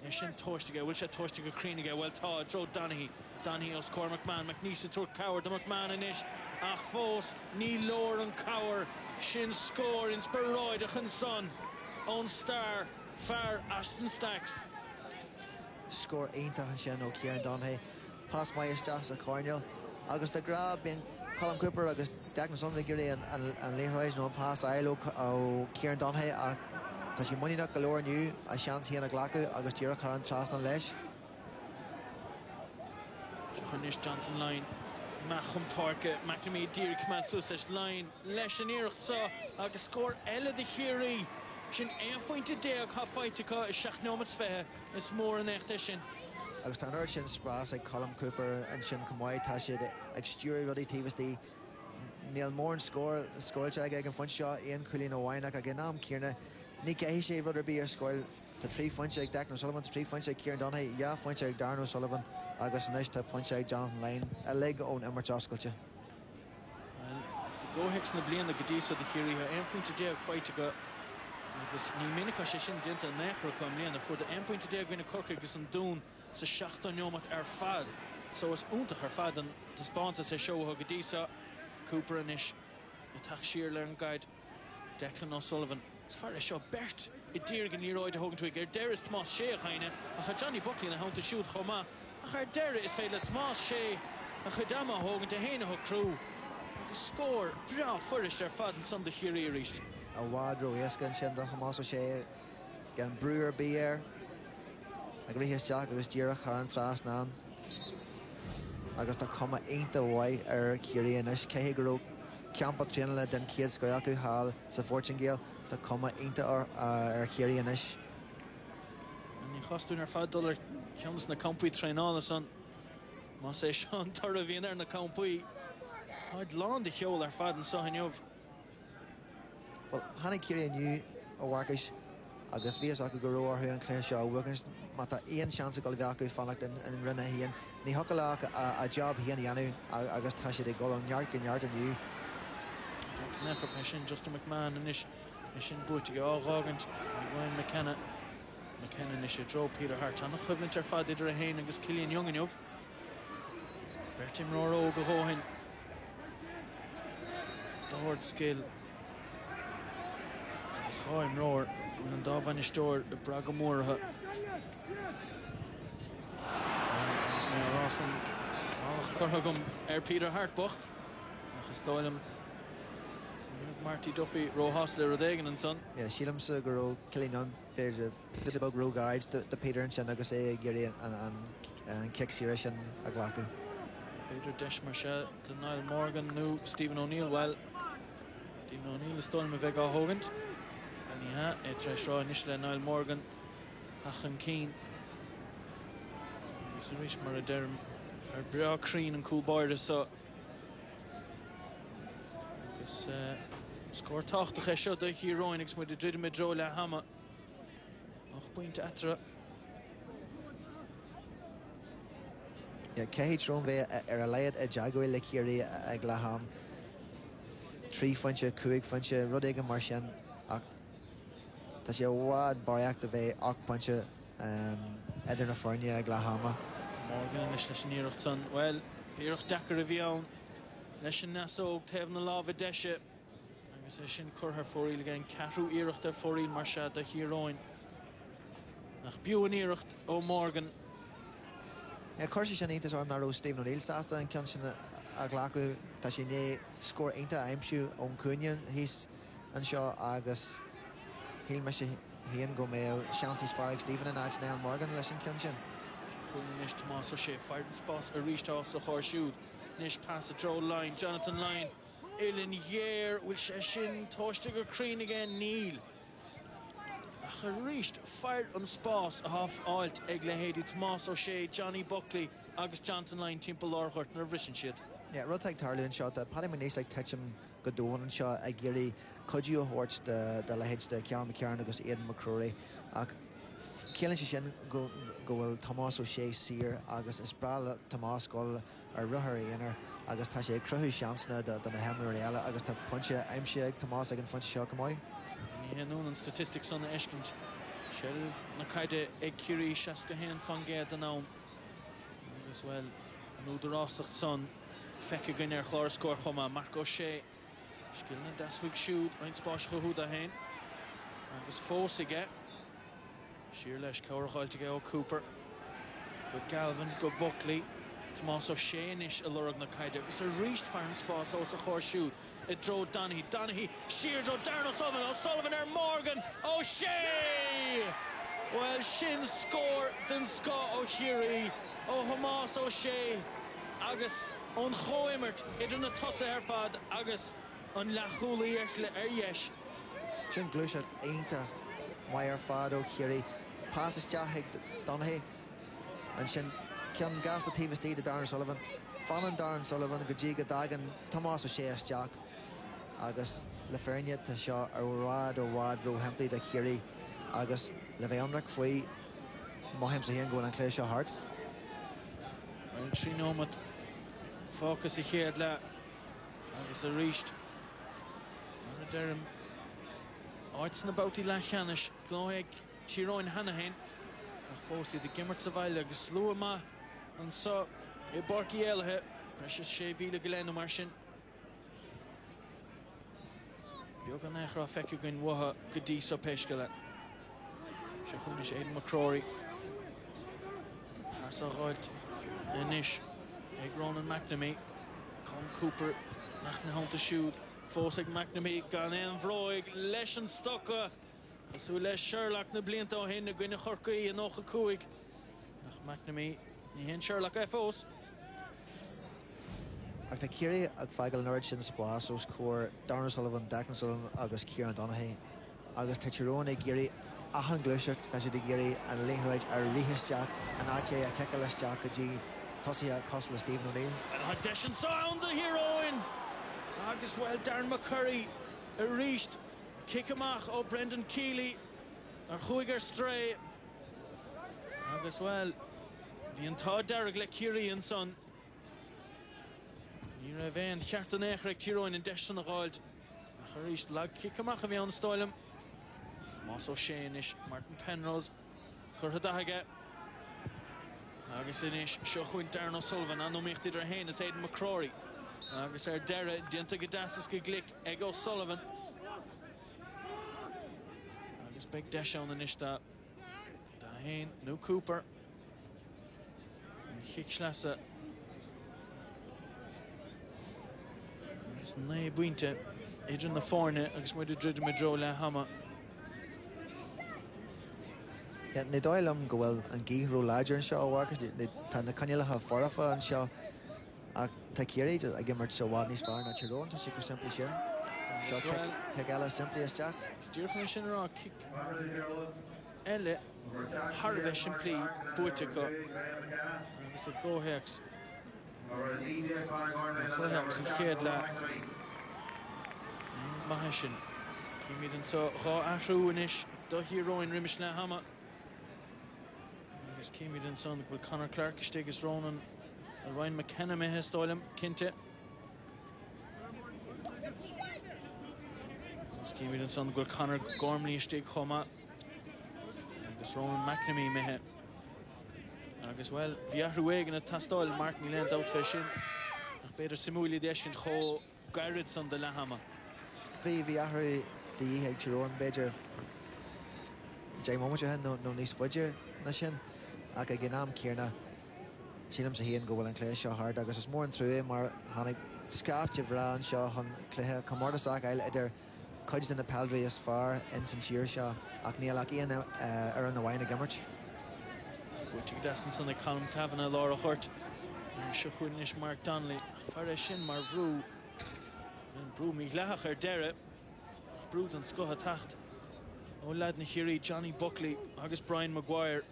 Is sin toistige, bhfuil sé toistige críneige well tá dro Donahue. Donahue ó scór McMahon, McNeese a tuair Coward de McMahon inis. Ach fós, ní lór an Coward. Sin scór in Spurroid a chun son. Ón star, far Ashton Stacks. Score aintach an sin ó Kieran Donahue. Pass mai isteach a Cornell agus de grab being Colin Cooper agus Declan O'Sullivan gurí an Leroy's no pass ailo ó Kieran Donahue a tá sí muíach go leor nniu a seans híana a ghlacu agus tíoch ar an trasna leis. Churnis Johnson line. Machum Parke, McNamee Deer command suas line leis an iirecht sa agus scór eile de chéirí. Sin éonpointe déag ha faightacha is seach nómat fethe is mór an éachta sin. Agus tá an sin spras ag Colin Cooper an sin cumáid tá siad ag stúir rudí tíbhastí níl mór an scóilte ag an fun seo éon chulín ó bhainach a gnám Ciarna ní céhí sé rudidir bí ar scóil tá trí fointe ag Declan O'Sullivan tá trí fointe ag Kieran Donahue ja fointe ag Darren O'Sullivan agus níos tá fointe ag Jonathan Lane a lig ón immert oscailte. Ggóheics na bliana go dtí sa de chéirí éon pointe déag faightacha agus ní minic sé sin dinta nechar chum líana fuair de éon pointe déag gine corca agus an dún sa 16 nómat ar fad. So is úntach ar fad an taspáanta sé seo go dtí sa Cooper inis a taach siar le an gaid Declan O'Sullivan. Is fear é seo bert I ddír gan níróid a thugann tuig ar deir is Tomás Shea a chaine a cha Johnny Buckley na hánta siúd chomá a cha deir is féile Tomás Shea a cha dama thugann de héine thug crú agus scór bra furis ar fad an son de chéirí ríist. A bhádro éascan sin do Tomás O'Shea gan breúir bí air ag ríthisteach agus díireach ar an trasnán agus tá cuma aonta bhaid ar Ciarí inis céthe go raibh ceampa tréanala den céad scoil acu hall sa Fortingale tá cuma aonta ar Ciarí inis. Ní chosún ar fad dul ar ceannas na campaí tréála san má sé seán tar a bhíon ar na campaí áid lán de cheol ar fad an sohanneomh. Well, hanna Ciarí aniu ó bharcais agus bhíos acu go raibh orthu an cléis seo bhuagann má tá aon seansa go bheith acu fannacht in rinne híon ní thoca le a job híana dhéanú agus tá siad ag gol an neart aniu. Nechar fé sin Justin McMahon inis Mission Booty, all Rogant, Ryan McKenna. McKenna is a draw Peter Hart. And a equivalent to Fad Idra Hain against Killian Young and Yov. Bertim Roro Gahohin. Dord skill. As Ryan Roar. And Davanish Dord, Bragamura. As Mayor Rawson. Corhagum, Peter Hart Bocht. Stoilem. Marty Duffy, Ro Hostler, Rodegan and son. Yeah, Sheelam Sugaro, Killian, there's a bug row guards, the Peter and Shanagase, Gary and Kexirish and Aglaku. Peter Deshmarsha, the Niall Morgan, new Stephen O'Neill. Well, Stephen O'Neill is stolen with Vega Hogant. And he had a Treshraw initially, Niall Morgan, Tachan Keen. He's a rich Maraderum, Bra Creen and Cool Borders. So, score talk the Hesho, the heroics with the Dridmidro La Hama. Point Atra. Yeah, Kehi Tronve a Layat a Jaguar Lakiri a Glaham. 3 Funcha, Kuig Funcha, Rodega Marshan. Tasia Wad Bariak the Bay, Ak Puncha, Edna Fornia, Glahama. Morgan and Nirachton. Well, Pirach Dakar Vion. Leshin Nasso, Tevna Lava Desha. I guess Shin Kurher for il again. Karu Irach der for il Marshad the heroine. Nach Buan Irach O Morgan. Yeah, of course, Shanitas are Naro Stephen O'Neill Sasta and Kanshin Aglaku Tashine score Inta Imshu on Kunyan. He's and Shaw Agus Hilmash Hian Gomeo, Chances Farag Stephen and Nell Morgan, Leshin Kanshin. Nish Tomas O'Shea fired in spots, a reached off the horseshoe. Nish pass the draw line, Jonathan Line. Ilan Yer will Shin Toshtiger Creen again, Neil. Reached fired on spots off Alt, Eglehedi, Tomas O'Shea, Johnny Buckley, August Jonathan Line, Timple Lorhart, Nervish and shit. Yeah, Rotag Tarlian shot that Paddy McNeese like touch him Godon and shot a Giri, Kudju Horch the Lahedge, the Cal McCarran, August Aidan McCrory. Killing Shin go Tomas O'Shea Sear, August Espral Tomas Gull or Ruhari in her, August Tasha Cruhu Shansna, the Hammer Riella, August Puncha, I'm Shag, Tomas, I can punch Shakamoy. Yeah, known on statistics on the Eshkent. Shell Nakaide Ekiri Shaskahan Fangea the now. As well, Nuder Rossach son, Fecka Gunner Chlor score Homa, Marco Shea. Skillna Daswig shoot, Ryan Sposh Huda Hain. August Fosige. Sheerlesh Kaurachal to go Cooper. Good Galvin, good Buckley. Tomas O'Shea Nish Alurag Nakaide. It's a reached fan spots, also horseshoe. It drove Donaghy, Shear drove Darren O'Sullivan there, Morgan, O'Shea! Well, Shin score, then Scott O'Heary, Hamas O'Shea, Agus, on Choimert, Idrin a Tussa Herfad, Agus, on Lachuli Yesh. Shin Glushat Ainta, Meyer Fad O'Heary, passes Jahig Donaghy, and Shin Kian Gas the team is to Darren Sullivan, Fallon Darren Sullivan, Gajiga Dagan, Tomas O'Shea Jack. Agus Lafernia to Shaw or Wad Ro Hempley to Kiri Agus Leveonrak Fui Mohem Sahin going and Clay Shaw Hart. Well, Trinomat focus here la Agus a reached Durham Artson about the Lachanish Gloeg Tyrone Hanahan Fosi the Gimmert Savile Agus Sluama and so a Barky Elhe Precious Shevila Galeno Marshin. Biogan Echra Fekugan Waha Gadiso Peshkala Shahunish Aidan McCrory Passaholt Anish Egron and McNamee Con Cooper Nachten Hunt to shoot Fosig McNamee Ganen Vroig Leshen Stocka Kasulesh Sherlock Nablinto Hin Gwyn Horkui and Ocha Kuig McNamee Hin Sherlock Fos Ag ta Kiri ag Feigl Nurchin Spa so score Darren Sullivan, Declan Sullivan, August Kieran Donaghy, August Tyrone Giri, Ahan Glushert, Kashidi Giri, and Lehrage are Rihis Jack, and Ache a Kekalas Jack, a G, Tossia Costler Stephen O'Neill. And audition sound the heroine. August well Darren McCurry, a reached Kickamach, oh Brendan Keeley, or Huiger Stray. August well, the entire Derek Lekiri and son. Ni ravein Chartan Echrek Tyrone and Deshan Gold. Curry's lag kick amach of on Stoilem. Moss O'Sheanish, Martin Penrose, Curhadahage. Agus Inish, Shochwin Darren O'Sullivan, Anu Michti Drahain, is Aidan McCrory. Agus Dera, Dinta Gadassis Glick, Egg O'Sullivan. Agus Big Dash on the Nishta. Dahain, New Cooper. Hickschlasse. Agus Nay Buinte, Adrian the Forne, Agus Mudu Drid Medrola Hammer. Yeah, ni Doylem go well and Giro larger and Shaw workers. Tan the Canula have Forafa and Shaw. Takiri, again, Mert Shawan is far not your own to seek simply shin. Shaw Kagala simply as Jack. Steer from Shinra kick. Elle Harvey simply Buitico. It's a go hex. Go hex and Kedla. Mahashin. Kimidin so Ho Ashruinish, the hero in Rimishla Hammer. Kimidin son with Connor Clark, Stigus Ronan, Ryan McKenna Mehe Stoilem, Kinte. Kimidin son with Connor Gormley, Stig Homa. Agus Ronan McNamee Mehe. Agus well, Viahrueg in a Tastoil, Mark Milan out fishing. Better Simuli Deshin Ho Garretson de la Hammer. Viahru, the Heg Chiron Bejer. Jay Momocha no nice budget, Nashin. Aka Ginam Kierna. Shinam Sahian go well and Clay Shaw hard. Agus is more and through him, or Hanik Scarf Javran Shaw Hun Clay Comordasak Isle Eder. Cudges in the Paldry as far, Ensign Shearshaw, Akneal Ian around the wine of Gimmerch. Butching distance on the column Kavanagh, Laura Hurt, Shukwinish Mark Donnelly, Fareshin Mar Brew, and Brew Miglach Dere, Brewed and Scoha Tacht, Olad Nahiri, Johnny Buckley, August Brian Maguire,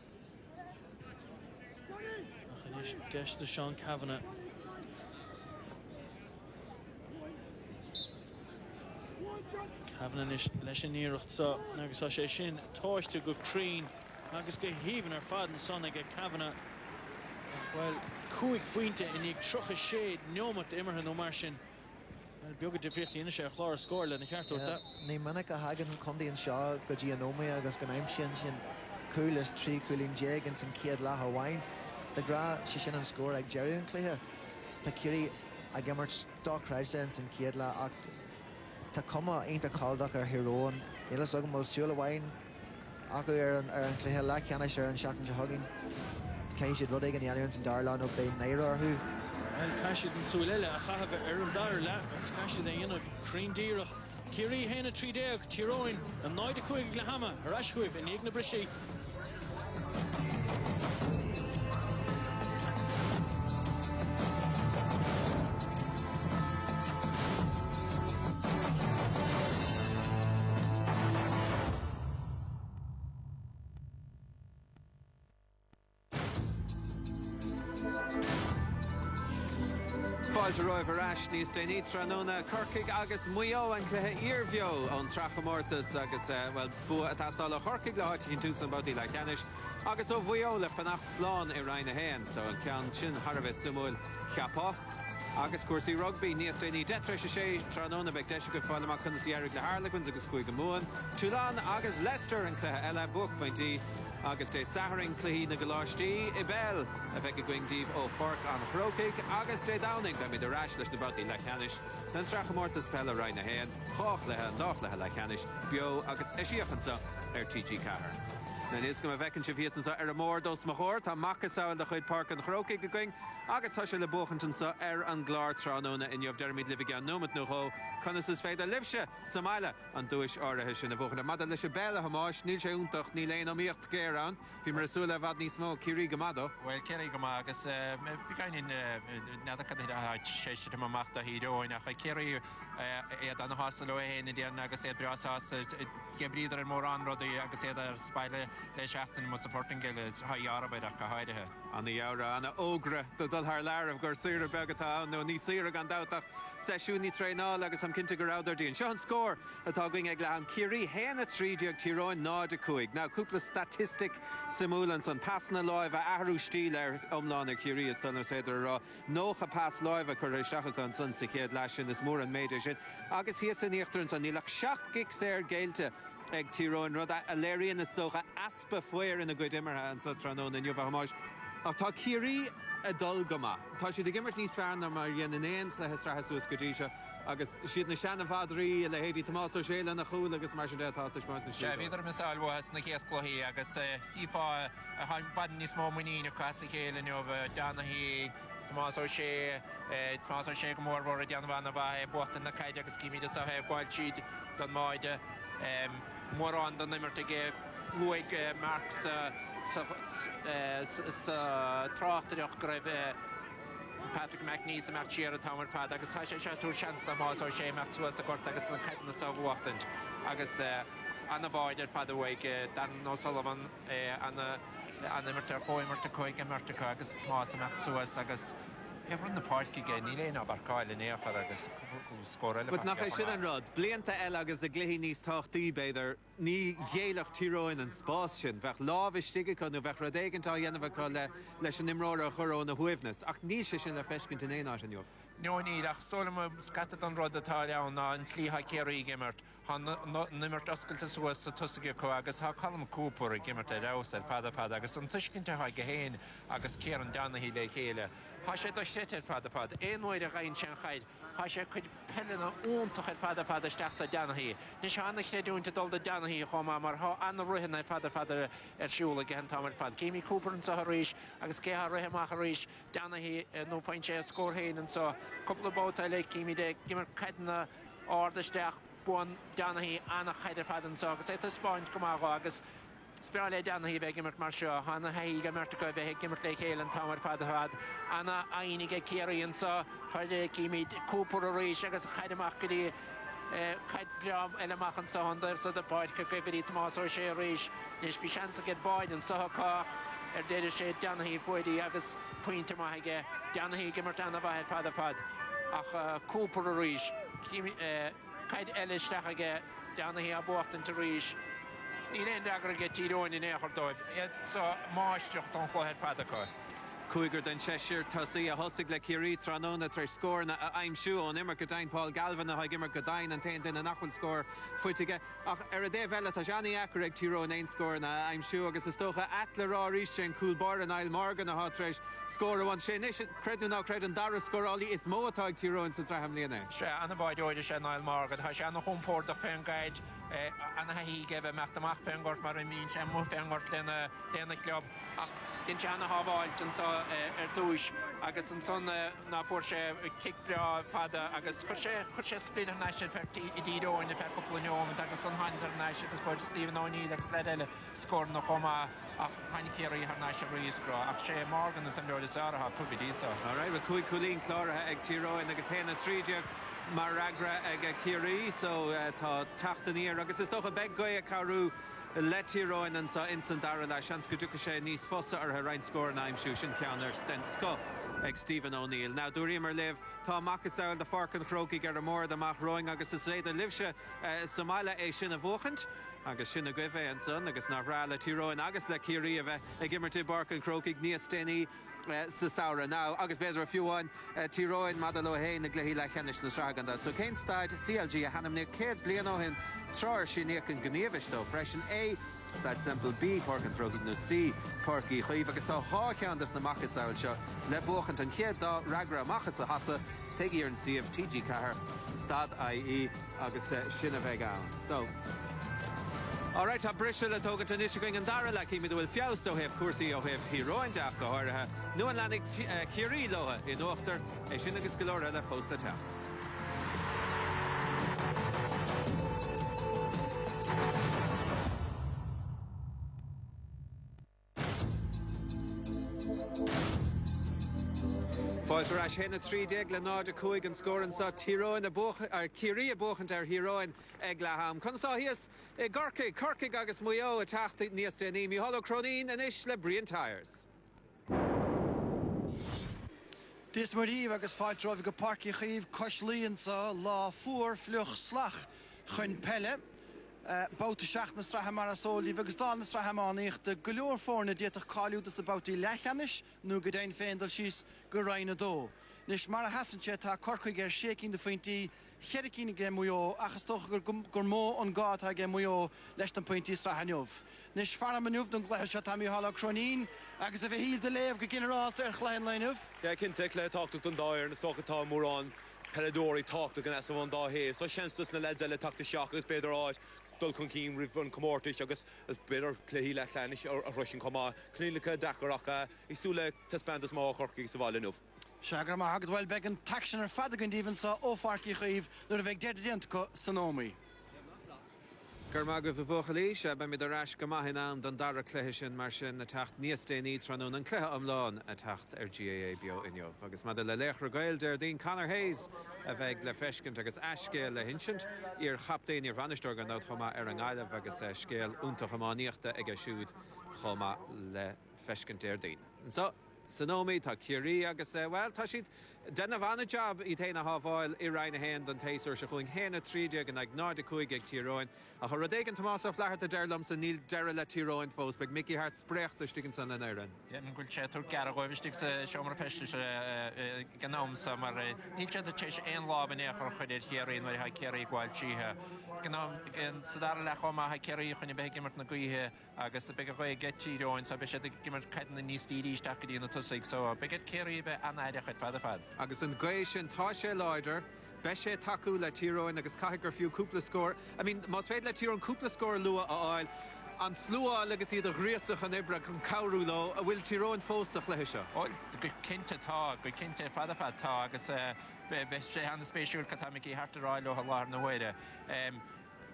Desh to Sean Kavanagh. Kavanagh Leshinir so Nagus Shin, Tosh to go Creen, Agus go heaving her father and son again Kavanagh. Well, Kuik Fuinte in the Trucha Shade, Nomat Immerhan Omarshin. Well, Bioga de 50 in the share, Clara scored and the cartel that. Namanica Hagen, Condi and Shaw, Gajianome, Agus Ganaim Shin, Coolest Tree, Cooling Jagans and Kiad La Hawaii. The Gra, Shishin and score like Jerry and Cleha. Takiri, Agamert Stock Residence and Kiad La Act. Takoma ain't a Caldock or hero, and Nila Sugam will Sula Wine. Aguir and Cleha La Canisher and Shakin Shahugging. Kaishid Rudig and the Alliance and Darlan of Bay Naira or who. Well, Kashid and Sulella, Ahava, Erin Dar, Lap, Kashid, you know, Cream Deer, Kiri, Hena, Trideo, Tiroin, and Noida Quig, Lahama, Rashquib, and Igna Brishi. Roiver Ash, Nis Denitra, Nona, Kirkig, Agus Muyo, and Clehe Irvio on Trachamortus, Agus, well, Bua Tasala, Kirkig, La Hartin Tucson Body like Anish, Agus of Viola, Fanacht Slán, Irina Hain, so and Can Chin Harvest Sumul, Chapa, Agus Corsi Rugby, Nis Deni, Detrish, Tranona, Begdeshika, Falamakan, Sierra, the Harlequins, Agus Quigamoon, Tulan, Agus Leicester, and Clehe Ella Book, Finty. Agus de Saharing Clehi na Galashti, Ibel, a Becca Gwing Deep o Fork on Hrokig, Agus de Downing, by me the rash lish about the Lacanish, then Trachamortus Pella Rina Hen, Hoch Leha, Nochleha Lacanish, Bio, Agus Eshiachansa, TG Kahar. Now, it's going to be a vehicle so more dos mahor, ta Makasa and the Hoyd Park and Hrokig going, Agus Hushel the Bochenton so and Glar Tranona in your Jeremy Livigan, Nomad Noho, Conus Feda Livsha, Samala, and Duish Orahish in the Vochen, Mother Lisha Bella Hamash, Nilsha Untach, Nilena Mirt Geran, Vimerasula Vadni Smo, Kiri Gamado. Well, Kerry Gamagas, began in Nadaka Shesh to Mamata Hido, and I carry at an hostel and the Nagas Brasas, Gabriel and Moran, Rodi, Agaseda, Spider. le seachtain mo supporting gile ha Yarabach go haide Anna Yara, Anna Ogre, the Dulhar Larab, Gorsira Begata, no Nisira Gandoutach, Seshuni Trainal, agus am Kinta Garauderdin. Sean score, a talking Eglahan Kiri, Hena Tridiak Tiroin, Nada Kuig. Now, Kupla statistic simulans on Passna Loiva, Aru Stieler, Umlana Kiri, as Thunder said, Nocha Pass Loiva, Kurishakon, Sun Sikhed Lashin, is more and made it. Agus here in the afternoons, and Nilak Shak Gixer Gelte. Eg Tyrone, Roda Alerian is Doha Aspa Fuer in a good Immerha and Sotranon and Yovahamash. Tá Kiri a dulgama. Tá si de gimmert níos fearna mar dhéana éon chluthestra hasús go ddíise agus siad na seanna fadrií le héadí Tomás ó Séile na chúl agus mar sin détá ismart na sé bhíidir misál was na chéad chluthaí agus ífá a badan níos mó muína casta chéile neomh Danahí Tomás ó Sé go mór bhór a deanmhana bheith buachtain na caide agus cíimiide sa bháil siad don máide mórrán don nimmert ige luig Marks tráchtaíoch go raibh Patrick McNeese amach tíar a tamar fad agus tá sé túr seans na Tomás ó Sé meach suas a gort agus na caiitna sa bhuachtant agus anna báidir fad bhaig Dan O'Sullivan anna immertar choimmerta coig immerta agus Tomás amach suas agus Everyone the party again, ni lein aber Kyle in Eachar agus score. But nach sin an rod, blianta agus a gluhí níos táchtaí beidir ní dhéalach tíróin an spás sin, bheith lábh istigh chun bheith radégantá dhéanamh chu leis an imrára churón na huimhnas, ach ní sé sin le feiscint in éá an jobh. No ní ach solam scatad an rod atá leann ná an tlítha Kerry gimmert, han nimmert oscailta suas sa tusaige có agus ha colm cúpur a gimmert a raus ar fada agus an tuiscinnte ha gehéin agus céar an Danahí le chéile. Ha sé do stéir fada éonmid a gain sin chaid, ha sé chud pellena úntach ar fada steachta Danahí. Ní se anna chéadúnta dul de Danahí chomá mar ha anna ruhin ar fada ar siúla gen tamar fad. Céimi cúpur an sa ríis agus céha ruhimeach a ríis Danahí nó fain sé scórhéin an so couple bóta le céimi de gimmert caidna ordasteach buan Danahí anna chaidir fad an so agus éta spáint gomága agus Spirale Danahí bheith gimmert mar seo, Hanna haí gimmert go bheith gimmert le chéile an tamar fad Anna ainige Kerry an so chuide cíimiid cúpur a ríis agus chaideach go dtí chaid bream eileach an sohandar so de páid go goí Tomás ó Sé ríis nís bhí seansa get báid an sochách déidir sé Danahí foiidí agus puinte maithaige Danahí gimmert anna bheith fad ach cúpur a ríis chaid eileisteach aige Danahí a buachtain tar ríis Ní réon agur get Tyrone in éair dóibh, so máisteach don chluthir fadacha. Cúigur den Cheshire tosaí a hosig le Kiri Tranona tar scór na aimsú ón immer godain Paul Galvin a immer godain an tain den a nachfuil scór fuitige ach ar a dé bheile tá Johnny Acker ag Tyrone ein scór na aimsú agus is tócha atlará ríis sin Coolbar an Isle Morgan a hátrééis scór bhain sé níos creadú ná cread an dara scórálaí is móatá ag Tyrone sa traham líana. Se anna báid óide sé Isle Morgan, tá sé anna chumpór a féingaid anna hí gibh meachtamach féingort mar an mín sé mú féingort lena club ach Din Jana Haváilt an sa dúis agus an son na fuór sé kickbra fada agus chur sé split an naisi ferti I dídó in fe couple agus an hantar naisi agus go Stephen O'Neill ag sled eile scór na choma ach hainnig Kerry har naisi ríosgra ach sé Morgan an leir is ara ha cúbi dísa. All right, well cúlín chláirithe ag Tyrone agus héna tríide mar agra ag Kerry so tá tachtaníir agus is tócha beg goia carú le Tyrone an sa instant dara le seans go dúcha sé níos fosa ar rein scór na aimsú sin ceannar den sco ag Stephen O'Neill. Now dúirí mar liv tá macasáil de farcan chrócaí ar mór amach roing agus is réidir livse Somáile é sin a bhuachant agus sin a gcuimhé an son agus ná bhrá le Tyrone agus le Kerry a bheith ag immertí barcan chrócaí níos déine sa saora ná agus beidir a fiúháin Tyrone madal ó héin na gluhí le chenis na sráganda. So cén stáid CLG a hanam ní céad blian ó hin tráir sin níoc an gníomhistó freisin A Stad sample B porcan chrócaí nó C porcaí chuomh agus tá háceandas na macasáil seo le buachant an chéad dá ragra machas a hata teigi ar an CFTG cahar Stad IE agus sin a bheith ann. So all right, tá brisise le tógad an isise going an dara le cíimi bhfuil fios ó heh cuasaí ó heh híróin deach go háirithe nu an lenig Kerry lotha in uachtar é sin agus go leir le fós le teach. Fáilte ras héna 30 le nád a cúig an scóran sa Tyrone a buch ar Kerry a buchant ar Heroin ag Laham. Consá hias Corcaig agus Muyo a tacht níos déní mi holo cronín an ish le Brian Tyres. Dis maríomh agus fáiltróibh go parci chaomh coislíonn sa lá fuair fluch slach chun pelle. Bouta seach na stratha mar a sólíomh agus dá na stratha mánaíocht de go leor fórna déach cáiliútas de bouta lechanis nó go déin féindal síos go raine dó. Nis mar a hasanse tá Corcaig ar sécinn de faointí cheiricína gé muo achas tócha gur mó an gád a gé muo leis an pointí strathaniuh. Nis fara manúh don gléir se tá míhala cronín agus a bheith híl de léamh go generalta ar chléin leinmh. Cinnte le táchtach don dáir na sochatá mórrán peladóí táchtach an as bhain dá hé, so sinstas na leid eile tata seach agus beidir áid dul chun cín rihn commórtais agus beidir cléí le chléinis a rusin comá clílacha dacharacha i súla tasbandas má Corcaig sa bhaile nuh. Seagar má hagad bhfuil beag an taxan ar fadagan díhann sa ófarci chaomh nuair a bheith déirdíant go sanómaí. Gurmag of Vochalí, be mid ras go maithin an don dara cléthe sin mar sin na tacht níos déanaí trónún an cléthe amláin a tacht ar GAA bio inniuh. Agus mad le léchra gail der dín Conor Hayes a bheith le feiscint agus ascéal le hinsint ar chapdaín ar bhanistóir an chuma ar an gáileh agus scéal únta chamáníochta ag siúd chuma le feiscint ar dín. So, Sanómi tá Kerry agus well tá siad denna bhana job I téna hábháil I raine héin don tééisir se chuing héna 30 an ag nád a chuig ag Tyrone a chu rodégan Tomás á fleart a deirlam sa níl deire le Tyrone fós beag Mickey Hart spreachtastigin san an éireann. An gúil sé tú gar goibhstig sa seomar feiste gnám sa mar níl sé teis éon lábhan échar chuidir chéiríon mar ha Kerry gháil títhe. Gnám sa dar le chuma ha Kerry chuna bheith gimmart na gaithe agus be go get Tyrone sa be sé gimmart caiitan na níos tíí stacaí na tusaigh so be get Kerry bheith anáide chuid fad a fad. Agus an gaiis sin tá sé láidir, be sé taú le Tyrone agus caigur fiú cúpla scór. I mean, más féad le Tyrone cúpla scór lua a áil, an slúa agus iad a riasach an ibre chun cabhrú lo a bhfuil Tyrone fósach le hiise. Go cinnte tá, go cinnte fad a fad tá agus be sé an spéisiúil catamicí hartaráil ó láir na bhide.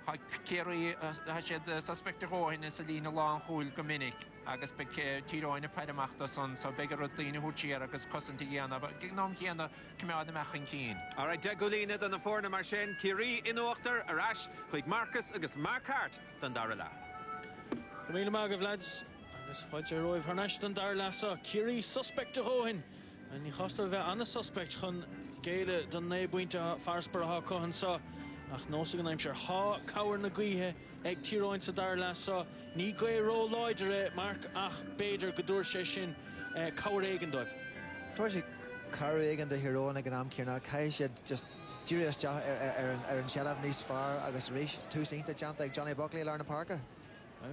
Ha Kerry ha sé suspecte róhin is a lína lá chúil go minic agus be Tyrone feideachta son so be rutíine hútíar agus cosintí dhéana gnám chéanana cumada mechan cín. Alright, de golíine don na fórna mar sin Kerry inúachtar a ras chuig Marcus agus Mark Hart don dara lá. Go míle mágah lads agus fáilte roimh harneis don dara lá sa Kerry suspecte róhin an ní chostal bheith anna suspect chun géile don né buinte farsbar a cohan sa ach nósa gan aimsir há cabhar na gaithe ag Tyrone sa dara lá sa ní gae ró láidere Mark ach beidir go dúir sé sin cabhar éigen dóibh. Tá sé cabhar éigen de Heroin ag an am céarna cai siad just díris deach ar an sealamh níos fearr agus rís túsínta teanta ag Johnny Buckley lear na parca.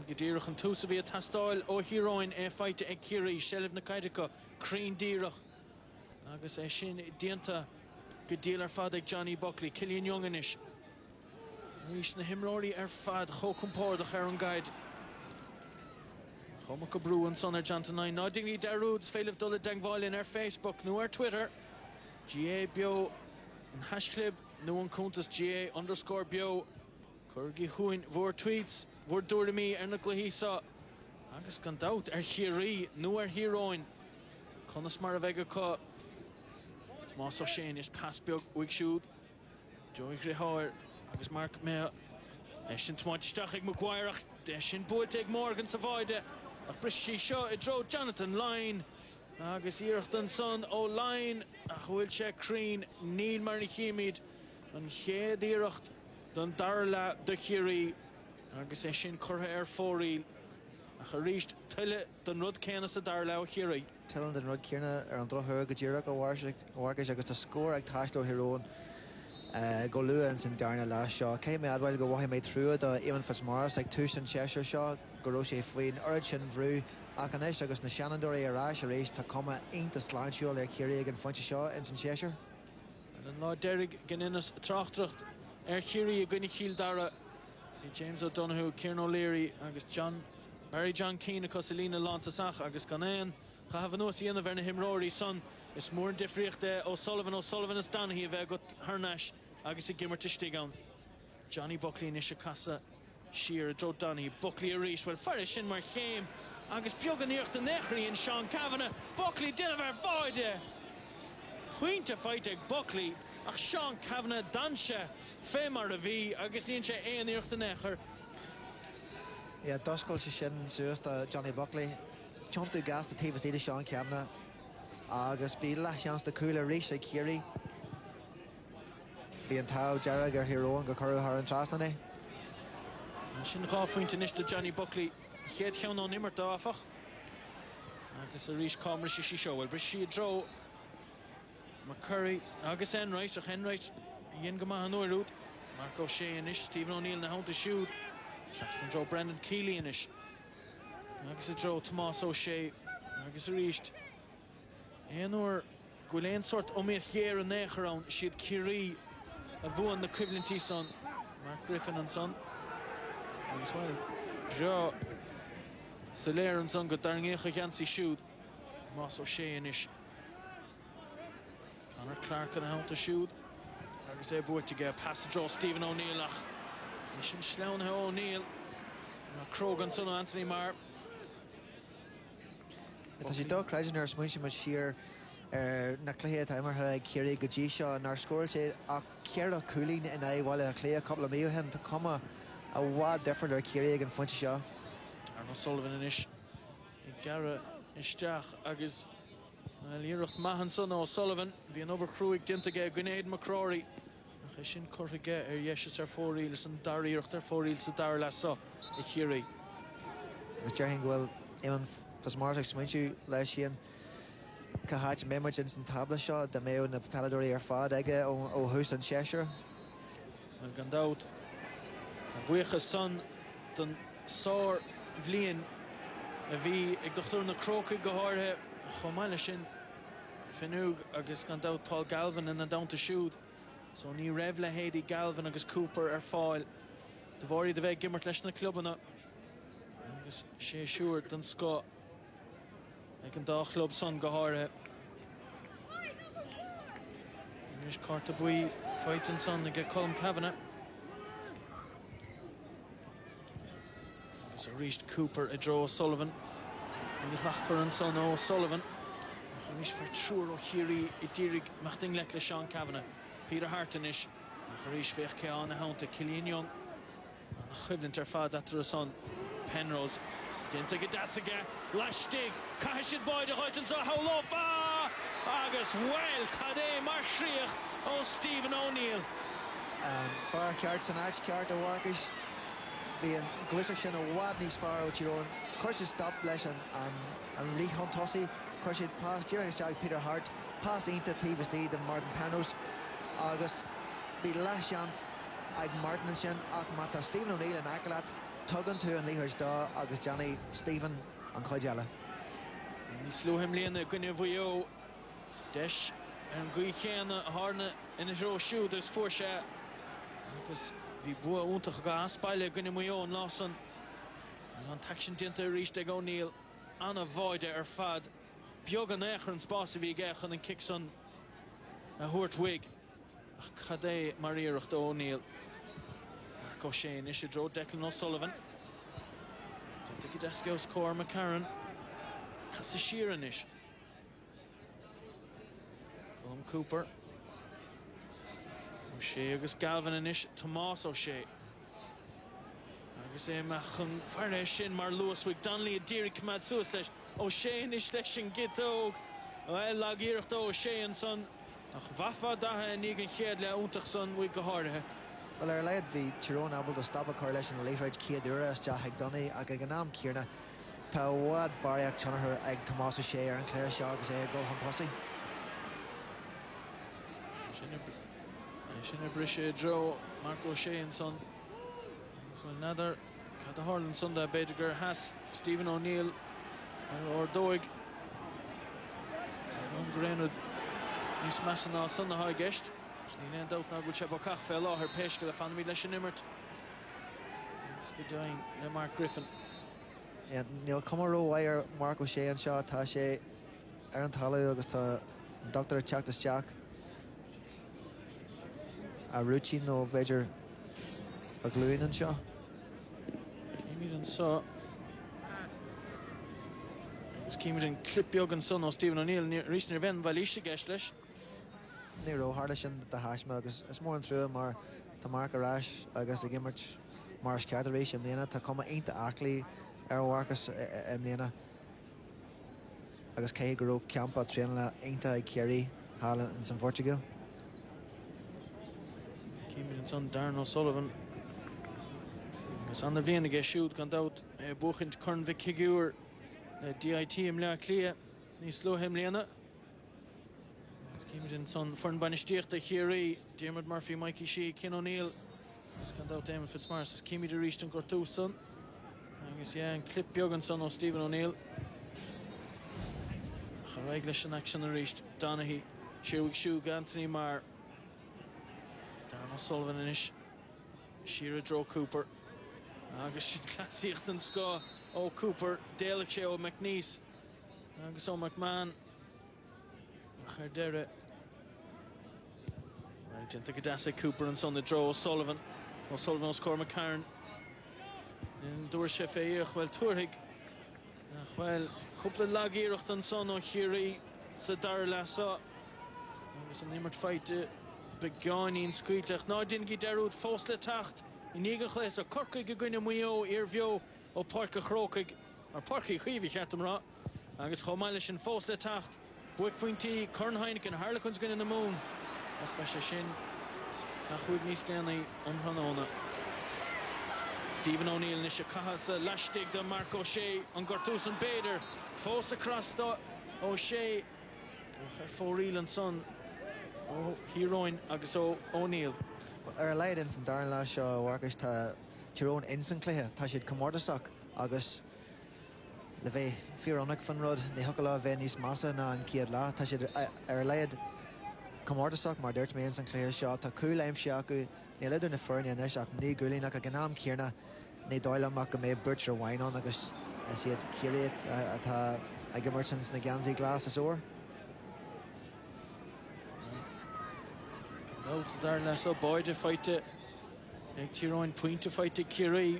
Go díirech an túsa bhí a tastáil ó Heroin feite ag Kerry seilibh na caiidecha crín díirech agus sin dianta go díal ar fad ag Johnny Buckley Cillian Younganis rís na himráí ar fad chocompórdach ar an gaid chuma go brú an son ar Jantanine ná dingí darúds féileh dul a dengháilinn ar Facebook nó ar Twitter GA bio an hasclub nó an cúntas GA_bio Corgi chuin bhór tweets bhór dúir mí ar na gluhísa agus gan dat ar Kerry nó ar Heroin conas mar a bheith go Tomás ó sin is pas beag uig siúd Joey Griháir agus Mark mé sin tmáisteach ag Maguireach sin buit ag Morgan sa bhaide ach bris sí seo I dro Jonathan Lyne agus íirecht an son ó Lyne a bhfuil sé crín níl mar na chiimiid an chéad íirecht don dara lá de Kerry agus sin curtha ar fóríl a ríist tuile don rud céanna sa dara lá Kerry. Tuileann den rud céanna ar an drothú go ddíireach óhairgais agus tá scór ag taisteó Heroin go luúan san darna lá seo. Cé mé adhhail go bhhaid méid trúad a Éimean Fitzmaurice ag túis an séisiir seo go raibh sé faoin orid sin bhrú ach an éis agus na Shanandóirí arás a rééis tá cuma aonanta sláintiúil ar Kerry ag an fointe seo in san séisiir. An lá deirig gan inas trachtracht ar Kerry a gcuine chiil dara James O'Donoghue, Kieran O'Leary agus Barry John Keane a Cosalina Lantasach agus gan éan cha hafa nuas íana bhar na himráirí son is mór difriocht O'Sullivan is Donaghy a bheith go thurneis agus I gimmart istigán. Johnny Buckley is a casa siar dro Donaghy Buckley a rís well fear sin mar chéim agus beag an íocht an nechraí in Sean Kavanagh Buckley dina bhar báide Puinte fight ag Buckley ach Sean Kavanagh danse fé mar a bhí agus níon sé éoníocht an éair. Yeah, doscail sé sin suas Johnny Buckley. Chontú gas de taobh tíide Sean Kavanagh agus bhí le seans de coolla rís ag Kerry. Bhí an tau dearag ar hiróin go choú thar an trasnaí. Sin gá faointe níos de Johnny Buckley chéad cheann ó nimmar dáfach. Agus a rís cámara sí seo bhfuil bris si dro McCurry agus Enright ach Enright dhéon go maith an uairút. Mark O'Shea inis, Stephen O'Neill na hánta siúd. Jackson dro Brendan Keeley inis. Agus a dro Tomás O'Shea agus a ríist. Éonúir go léon sort ó méid chéar an éair ann siad Kerry a bhuan na cuiblintí son. Mark Griffin an son. Agus bhfuil bra sa léir an son go dar an écha cheansaí siúd. Tomás O'Shea inis. Conor Clark an hánta siúd. Agus é buairte go pass a dro Stephen O'Neill ach. Ní sin sleánthe O'Neill. Crogan son Anthony Marr. Tá sé dó creidin ar smuinte mar siar na cléad aimartha ag Kerry go dtí seo nar scóil sé ach cear a coolín in é bhile a clé a couple of mío hen tá cuma a bhád defriúil ar Kerry ag an fointe seo. Arno Sullivan inis. I gara isteach agus líireacht maithan son ó Sullivan. Bhí an obercrúig dinta ge Gwinéad McCrory. Ach é sin curthaige ar dhéisios ar fóríil san daríocht ar fóríil sa dar le so i Kerry. Agus dearthain bhfuil éman fas mar ag smuintú leis sin cathait méid in san tabla seo de méo na peladóirí ar fád aige ó hús an Cheshire. An gandát a bhuicha son don sár bhliain a bhí ag dochtúir na crócaigh go háirthe chomáile sin finúg agus gandát Paul Galvin in an damta siúd. So ní raibh le héadí Galvin agus Cooper ar fáil. De bhórí de bheith gimmart leis na clubanna. Agus sé siúr don scó ag an dá club son go háirthe. Nis carta buí fight an son ag Colm Kavanagh. So reached Cooper a draw Sullivan. Ní hlachfar an son ó Sullivan. Nis fer trúr ó Chirí I dírig machting lech le Sean Kavanagh. Peter Hartonish. Ríis fech ceán a hánta Cillian Young. An chublint ar fad atar a son Penrose. Dinta go dasaige leistig caiisiid báid a chuitan sa hallófa agus well cadé mar sríoch ó Stephen O'Neill. Far ceart san áit ceart a bhhagus bhí an gluiseach sin a bhád níos fearr ó Tyrone. Chuir sé stop leis an ríchon tosaí. Chuir sé pás díreach isteach Peter Hart. Pás ionta taobh tíad an Martin Penrose. Agus bhí leis seans ag Martin sin ach mata Stephen O'Neill an accolade tugann tú an líthairs dá agus Johnny Stephen an chuideala. Ní slú him líana Gwynne Bhuió deis an gcuí chéanna a hána ina ró siúd agus fuair sé agus bhí bua úntach go aspáile Gwynne Bhuió an lásan an taction dinta ríist ag O'Neill anna bháide ar fad beag an éair an spása bhí gchan an kick son a thuairt wig ach cadé mar iirecht O'Neill. Mark O'Shea is sé dro Declan O'Sullivan. Dinta go desgos Cor McCarran. Cas a Sheeran is. Colm Cooper. O'Shea agus Galvin inis. Tomás O'Shea. Agus machan farne sin mar Lewis Wick Donnelly a dírig cumad suas leis. O'Shea inis leis an gitóg. Well lag iirecht O'Shea an son. Ach bhafa dathe níg an chéad le úntach son Wick go háirithe. Well ar leid bhí Tyrone able to stop a correlation in leithreid céad uair as Jack Donny ag ag an am Ciarna. Tá bhád bariach tionathair ag Tomás O'Shea ar an cléir seo agus é go an tosaí. Sin a brise dro Mark O'Shea an son. So another cad a Harlan Sunday beidir has Stephen O'Neill or Doig. An Grenwood níos measa ná son na há gceist. Ní éon dót ná go sé bocach fé láthar péisce le fan mí leis an imirt. Is go doing le Mark Griffin. Níl cumaró bhair Mark O'Shea an seo tá sé ar an talú agus tá Dr. Teachtas Jack a rútín nó beidir a glúin an seo. Cíimiid an seo. Agus cíimiid an clip beag an son ó Stephen O'Neill rís nar bhean bhailíiste gceist leis. ní róthla sin de haisme agus is mór an trú mar tá Mark arás agus a gimmert mar cearéis am léana tá cuma aonta aclaí ar bhharchas am léana agus cé go raibh ceampa tréan le aonta ag Kerry hála in San Portugal. Cíimiid an son Darren O'Sullivan agus an bblion aige siúd gan dat buchint chun bheith cigiúr DIT im le clia níos sló him léana. Cíimiid an son forn banistíocht a Kerry Diarmuid Murphy, Mikey Shea, Ken O'Neill gan dat Damon Fitzmaurice is cíimiid a ríist an gortú son agus an clip beag an son ó Stephen O'Neill. Raig leis an action a ríist Donaghy siúg Anthony mar Darren O'Sullivan inis Shearer Dro Cooper agus sin clasíocht an scá ó Cooper déalaigh sé ó McNeese agus ó McMahon a chuir deire dinta go deasa Cooper an son na Dro O'Sullivan ó scór McCarran in dúir sé féíoch bhfuil tuairthaigh bhfuil cúpla lagíireacht an son ó Kerry sa dar lesa agus an immert feite begáinín scuiteach ná dingi derúd fós le tacht i nígan chléis a corcaigh go gine muo ar bheo ó parca chrócaigh ar parcaí chuomhí cheartam rá agus chomáile sin fós le tacht buic pointí Cornhainnic an Harlequins gine na mún as be sé sin tá chuig níos déanaí omhranóna. Stephen O'Neill is a cahas a lastig de Mark O'Shea an gortús an Bader fós across the O'Shea fóríl an son ó Heroin agus ó O'Neill. Ar leid in san Darren lá seo bhharchas tá Tyrone insan cléthe tá siad comórtasach agus le bheith fiúránach fan rud ní thuca lá bheith níos massa ná an ciad lá tá siad ar leid comórtasach mar dúirt mé insan cléthe seo tá cúil aimsí acu ní leidir na fearne anis ach ní gúlíach a gnáam cíarna ní dóil amach go méid burtir bhainán agus siad círéad atá ag gimmert na gansaí glas is óir. No, it's Darren Lasso boy to fight it. Ag Tyrone point to fight it Kerry.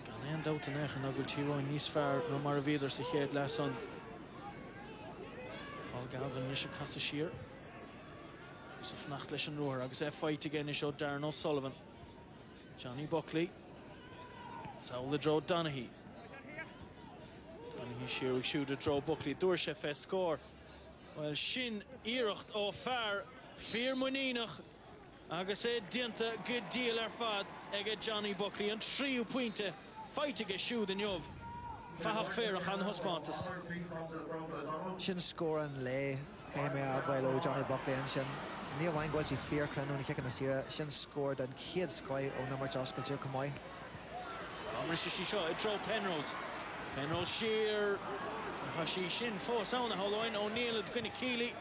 Gan end out in eich an agul Tyrone níos fearr no mar a bhéidir sa chéad leson. Paul Galvin is a casa sheer. So fnacht leis an roar agus fight again is Darren O'Sullivan. Johnny Buckley. Saul the draw Donaghy. Donaghy sheer shoot a draw Buckley. Dúir sé fé score. Well, sin iirecht ó fearr fíor muínach agus dinta good deal ar fad ag Johnny Buckley an tríú pointe feite go siúd an jobh fachach féarach an hospántas. Sin scóran le cé mé adhhail ó Johnny Buckley an sin níl bhain gháil sí fíor crenú na cicin na sira sin scór den chéad scoil ó na mar oscailte cumáid. Amrisi sí seo i dro Penrose sheer Hashi shin fós ána hallóin O'Neill ad gine Keely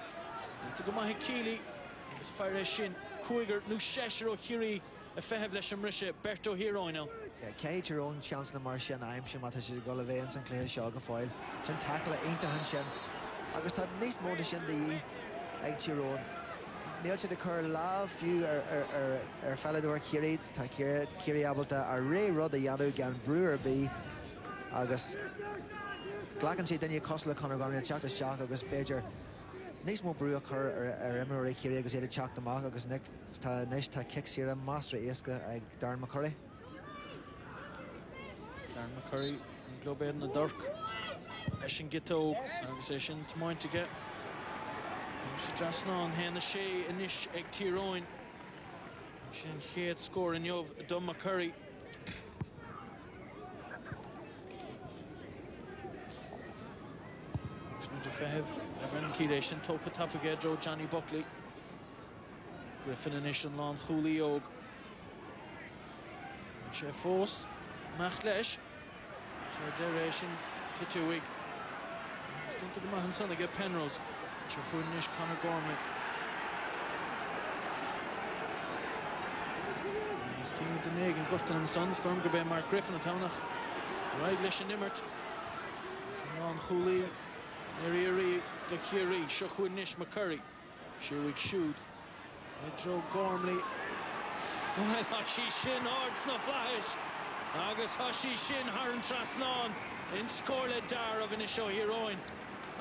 to go maithe Keely agus fear shin cuaigar nó séisir ó Kerry a fehebh leis an mrise Berto Heroin cé Tyrone chance na mar sin aimse mata si go le bhéon san cléthe seo go fáil sin tackle aontaithe sin agus tá níos móda sin daí ag Tyrone níl si de chur láh fiú ar felladúir Kerry tá Kerry abalta a ré rud a dheanú gan breúir bí agus Glacan sé daine cos le Conor Garnier teachtas teach agus Beidir níos mó brú chur ar imir Kerry agus éidir teach amach agus nic tá níos tá kick siar masra éasca ag Darren McCurry. Darren McCurry an globéad na dorc leis sin gitó agus é sin tomáintige sé drasná an héna sé inis ag Tyrone sin chéad scór in jobh Dom McCurry. Feheb Brennan Keely sin tóca tapige dro Johnny Buckley. Griffin inis an lán Chúlaí óg. Sé fós meach leis sé deir sin titúig. Stinta go maithe son aige Penrose te chuin inis Conor Gormley. Is cíimiid den éig an gurtan an son storm go bé Mark Griffin a tánach. Raig leis an immert. An lán Chúlaí Eri de Kerry, Nish McCurry, Sherwick Shoot, Joe Gormley, Hashi Shin, Arts na Flash, Agus Hashi Shin, Haran Trasnan, in Scorle Dar of Inisho Heroin,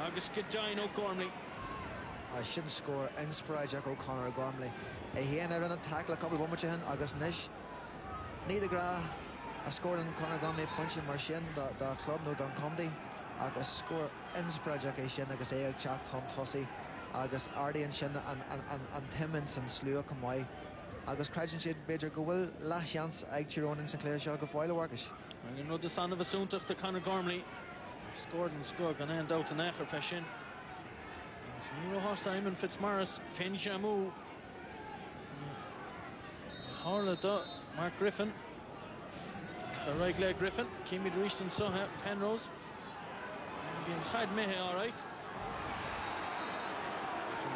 agus Gadain O'Gormley. I shouldn't score inspired Jack O'Connor Gormley. He and I ran a tackle a couple of moments in August Nish. Neither gra a scored in Conor Gormley punching Marshin the club no done comedy. August score inspired Jack Shin agus Aeg Jack Tom Tossy. August Ardy and Shin and Timmins and Slew come away. August Cragen Shade Major go will last chance Aeg Tyrone in Sinclair Shog of Foil Workish. And you know the sound of a Suntach to Conor Gormley. Scored and scored and end out in Echer fashion. Nero Hostime and Fitzmaurice, Finn Jamu, Harla Mark Griffin, right leg Griffin, Kimi Drishton Soha, Penrose, and Chad Mehe, all right.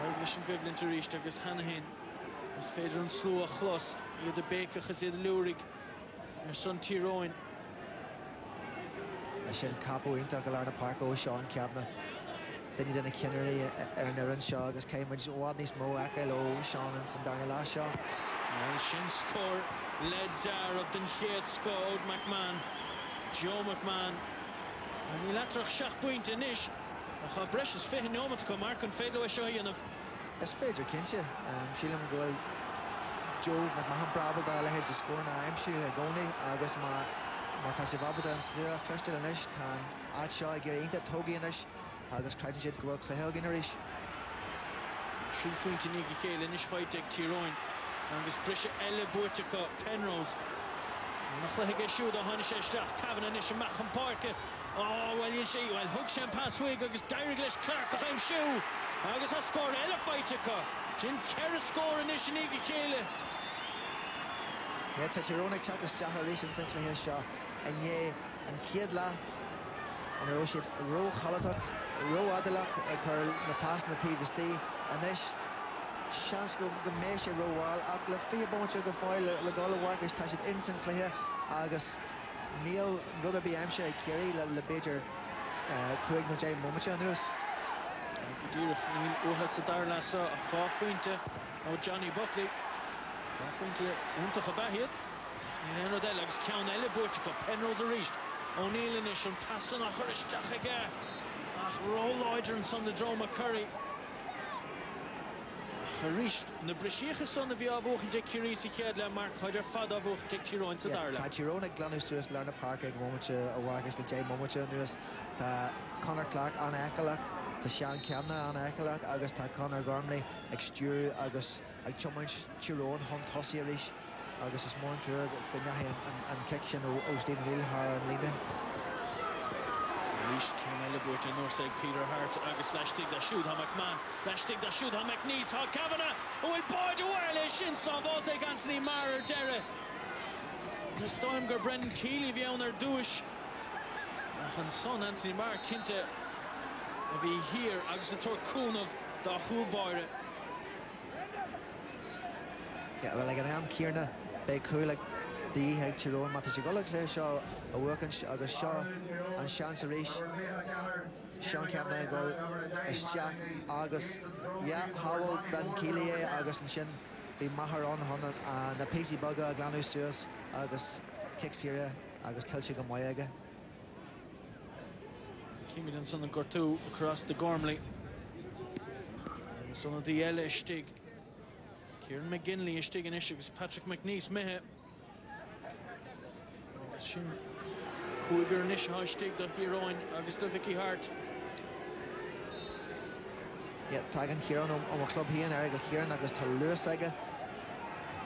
Right mission Goblin to reach Douglas Hanahan. As Fedron Slew a Chlos, you the Baker, Chazid Lurig, your son Tyrone. I should capo into Galarna Park, Sean Cabna. Then he did a Kinnery, Aaron Shaw, as Cambridge, Wadney's Mo, Akelo, Sean, and Darnell Lashaw. Shin score, led Dar up in Heath, Scott McMahon, Joe McMahon. And he'll have to shot point in Ish. A precious fit in Yoma to come, Mark and Fedlo Shoyan. It's Fedro Kincha, Sheila McGoyle, Joe McMahon Brabble, the Alahis the score now. I'm sure Goni, August Marcus Babada and Snur, Cluster and Ish, Tan, Adshaw, Gary, Ain't Togi and Ish. Agus Cragen Shade go out Clahel Ginnerish. Shil Fuint in Iggy Hale, Inish Vitek Tyrone. Agus Brisha Elle Burtica, Penrose. Machlahiga Shuda, Hanish Eshtach, Cavan and Ish Machan Park. Oh, well, you see, well, Hookshan Passwig, Agus Dyriglish Clark, I'm Shoe. Agus has scored Elle Vitica. Jim Kerr score in Ish in Iggy Hale. Yeah, Tyrone Chatas Jaharish and St. Clair Shaw. And ye, and Kiedla. And Roshid Ro Holotok. Ro Adalak, Curl, the pass in the TVSD, and this chance go the Mesha Ro Wall, Akla Fia Boncha go foil, Lagola Workers, Tashit Instant Clear, Agus Neil, Brother BMSha, Kerry, Le Bajer, Quig no Jay Momacha News. Neil Uhasadar Lassa, Hawfinta, or Johnny Buckley, Hawfinta, Untachabahid, and Anodelags, Count Ella Burtica, Penrose reached, O'Neill initial, passing a Hurish Jachaga. Roll Lloyder and son of Droma Curry. Harish, the Brishich son of Yavok and Dick Curisi Kedla, Mark Hyder, Father of Dick Tyrone to Darla. Tyrone, Glanus, Suez, Lerna Park, a moment, a Waggis, the J Momacha News, the Conor Clark on Ekalak, the Sean Camna on Ekalak, August Conor Gormley, Extur, August, Chumage, Tyrone, Hunt Hossierish, August is more into Ganyahi and Kiction, O Stephen Lilhar and Lena. Reached Carmela Burt and Norseg Peter Hart, August Lashtig, the shoot, ha McMahon, Lashtig, the shoot, ha McNeese, ha Kavanagh, who will board the whirl, Shinsaw, Volteg, Anthony Marer, Dere. The Stormger, Brendan Keeley, Vioner Douche, and son Anthony Marer, Kinte, of he here, August the Torcoon of the Hulboire. Yeah, well, like I am Kierna, they cool like the head Tyrone, Matachigola, Clay Shaw, a working August Shaw, and Sean Sarish, Sean Capna, goal, is Jack, August, yeah, Howell, Brendan Keeley, August and Shin, the Maharon, and the PC Bugger, Glanus Suez, August kicks here, August Telchig and Moyaga. Kimi and son of Gortu across the Gormley. Son of the Ella Stig. Kieran McGinley is Stig and Ishigs, Patrick McNeese, Mehe. Shin Kuiger and Isha Stig, the heroine, August Vicky Hart. Yeah, tagging Kieran on a club here and Eric Kieran, August Lewis Saga.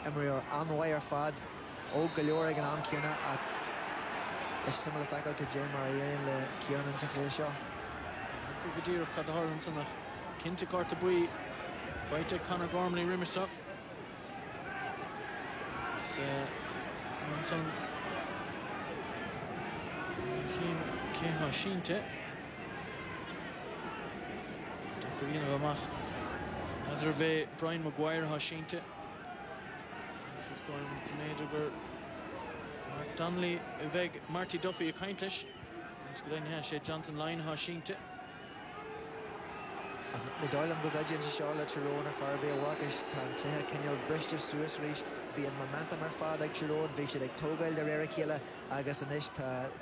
Emery or on wire fad. Oh, Galore and Am Kieran. It's similar fact to Jay Marie and the Kieran and Sinclair Shaw. Brigadier of Catahorans and the Kinta Cortabui. Fighter Conor Gormley Rimmersup. It's Manson Keha Shinte. Dakurina Vamach. Adrabe Brian Maguire Hashinte. This is Storm Canadian. Mark Donnelly, Veg, Marty Duffy, a kindlish. Next good in here, Jonathan Lyon, Hashinte. The Doyle go gaji into Charlotte, Tyrone, Carby, Wakish, Tan Cleha, Kenyal, Bristol, Suez Reach, via Momentum, or Fad, Tyrone, Visha, Togal, the Rera Killa, Agus and Ish,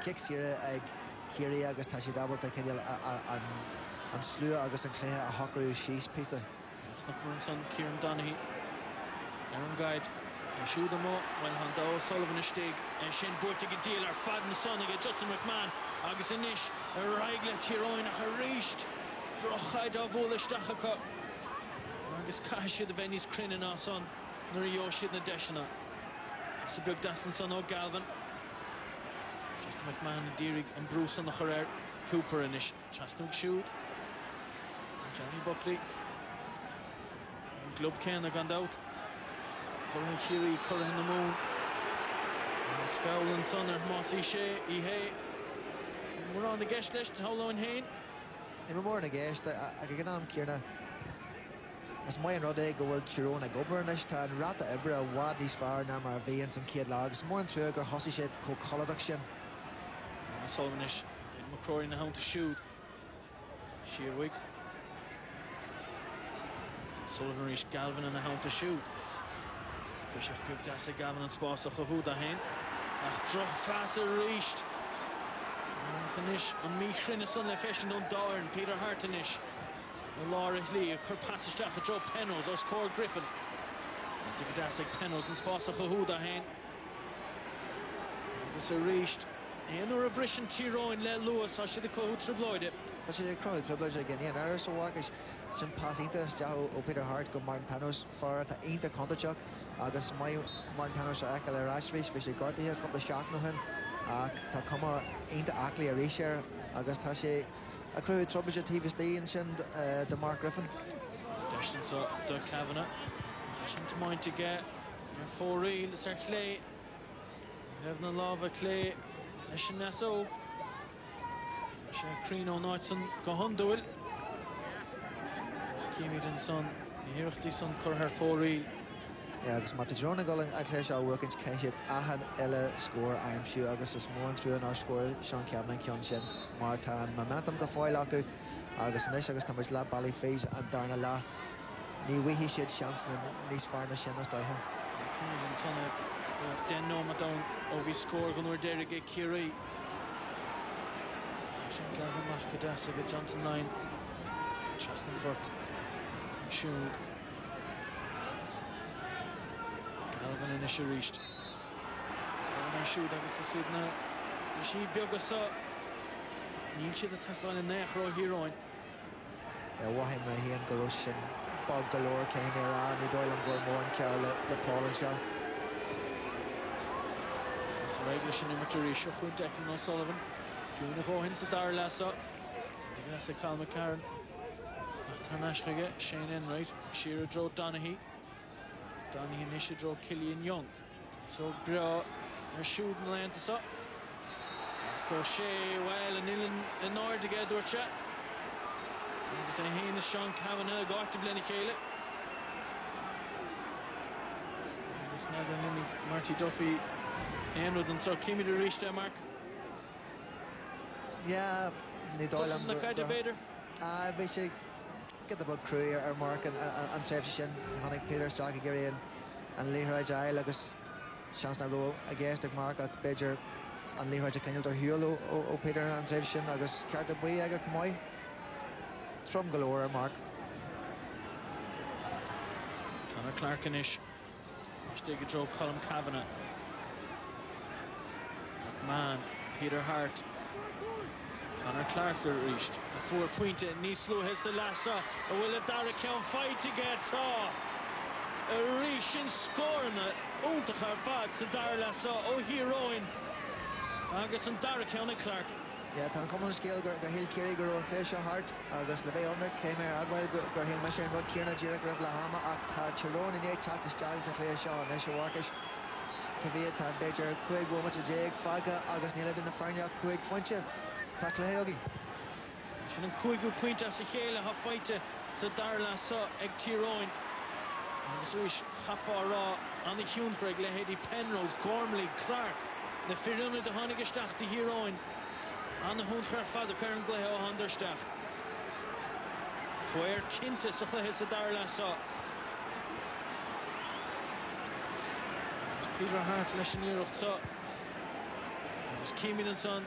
Kicks here, Kiri, Agus Tashi Double, Kenyal, and an slú agus an cléthe a hocarú síos pista. Nachmar an son Kieran Donaghy. Aaron Guide. Siúd am well han dá Sullivan a stig sin buirte go díal ar fad na son ige Justin McMahon agus inis a raigle Tyrone a ríist drochaid á bhóla stachacha agus caiisiad a bheith níos crinne ná son nuair a dheó siad na deisina. Sa beag dastan son ó Galvin. Justin McMahon a dírig an brúsan nach choréir Cooper inis. Chastan siúd. Johnny Buckley. Glub Ken a gone out. Corey Huey, Corey in the moon. It's foul and Sonner, Mossy Shea, Ihe. We're on the guest list, how long Hain? Ní mór na gceist a go gnám Ciarna. As mai an rudé go bhfuil Tyrone ag obair inis tá an rata ibre a bhád níos fearr ná mar bhíonn san céad lágus. Mór an trú gur thosaí siad có choladach sin. Sullivan is McCrory na hound to shoot. Shearwig. Sullivan reached Galvin and a hound to shoot. Bishop picked Dasa Galvin and Sposs of Huda Hain. Ach droch faster reached. Sanish and me Chrinason le fashion on Darn, Peter Hartonish. Laura Lee, a passage to Joe Penrose, or score Griffin. And Dasa Penrose and Sposs of Huda Hain. This reached. Éanú a bhrisin Tyrone le Lewis a siad a cóú tribloide. Tá siad a cróil tribloide again. Ian Aris ó bhagus sin pasínta death ó Peter Hart go Martin Penrose far tá aonta contateach agus mai Martin Penrose a eiceil ar aisrís bhí sé gortaithe cúpla seach nó hin ach tá cuma aonta aclaí a rééisir agus tá sé a cruú tribloide tíbhtííon sin de Mark Griffin. Deistan sa Doug Kavanagh. Sin to mind to get ar fóríl sa clé. Hefna lava clé. Sin naso. Sé Crino Knightson go hundúil. Cíimiid an son, ní hiireachtaí son chur ar fóríl. Agus má Tyrone going a cléis á Wilkins ceisiad ahan eile scór aimsú agus is mór an trú an ar scóir Sean Kavanagh ceann sin mar tá momentum go fáil acu agus inis agus tá muid le bailí féis an darna lá. Ní bhuihí siad seans na níos fearr na sin as daithe. Cíimiid an son den no madon ó bhí scór gan uair deirigh Kerry. Sin Gavin Machcadas a go Johnson Line. Chastan Burt. Siúd. Galvin in isio reached. Galvin siúd agus is siad na. Si beagas sa. Níl siad a tastáin in nech ró híróin. Wahim na híon go raibh sin bog galore céim ar an ní dóil an ghfuil mór an cearr le Paul an seo. Regulation number 2 is Shuchun Declan O'Sullivan. Juna Hohin Sadar Lassa. Dignasa Cal McCarran. Tarnashkage, Shane Enright, Shira Joe Donaghy. Donaghy Nisha Joe Killian Young. So Bra her shooting line to so. Of course, Shea, well, and Ilan in order to get their chat. Because I hear the Sean Kavanagh got to Blenny Kayla. It's not an Marty Duffy. Enrod and so Kimi to reach there, Mark. Yeah, ní dóil an na caiide beidir. Bhí sé get the bug crew ar Mark an tréimhse sin tháinig Peter Stock Gary an líthráid eil agus seans na ró a ggéist ag Mark ach beidir an líthráid a ceinilt ar hiúil ó Peter an tréimhse sin agus ceart a buí aige cumáid. Trom galore ar Mark. Connor Clark-ish. Stig Joe Colm Kavanagh. Man, Peter Hart. Connor Clark reached. A 4-pointer. Nislo has the last. Will it Dara count fight to get a reach in scoring it. Untachar fad to Dara Lassa. Oh, heroine. Agus and Dara count Clark. Yeah, tá common scale go hill Kerry go an cléise Hart agus le bheith omra céim ar adhail go hill meisi an rud Ciarna díra go raibh le hama ach tá Tyrone in éag teach isteáil sa cléise seo an eisiau warcais. Cavíad tá beidir chuig bhómat a déag fága agus níl idir na fearneach chuig fointe. Tá cléthe agin. Sin an chuigú pointe sa chéile ha feite sa Darla sa ag Tyrone. Agus uis chafá rá an the Huncraig le hédi Penrose, Gormley, Clark. Na firúna de hánig isteach de Heroin. An the Huncraig fada Karen Glehe ó handarsteach. Fuir Kinte sa chléthe sa Darla sa. Peter Hart leis an íireacht sa. Agus Cíimiid an son.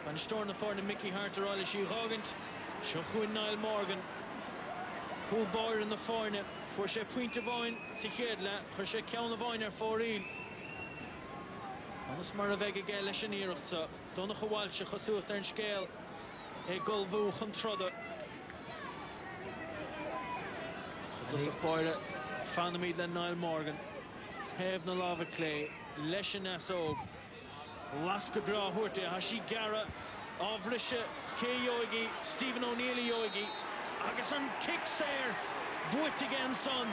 Ban storna for na Mickey Hart ar ála sí rágant Sechuin Niall Morgan. Cool boy in the forne. For she point of vine, si chéadle, chur she ceann a vine ar fóríl. Thomas mar a bheith ag leis an iirecht sa. Donna go bhailte chosúcht ar an scéal. Golbhú chun troda. Dus ag boire fanamíd le Niall Morgan. Céimh na lábha clé, leis an asóg. Lasca drá thuirte, ha sí gara. Ábhrise, cé Yoigi, Stephen O'Neill Yoigi. Agus an kick séir, buit again son.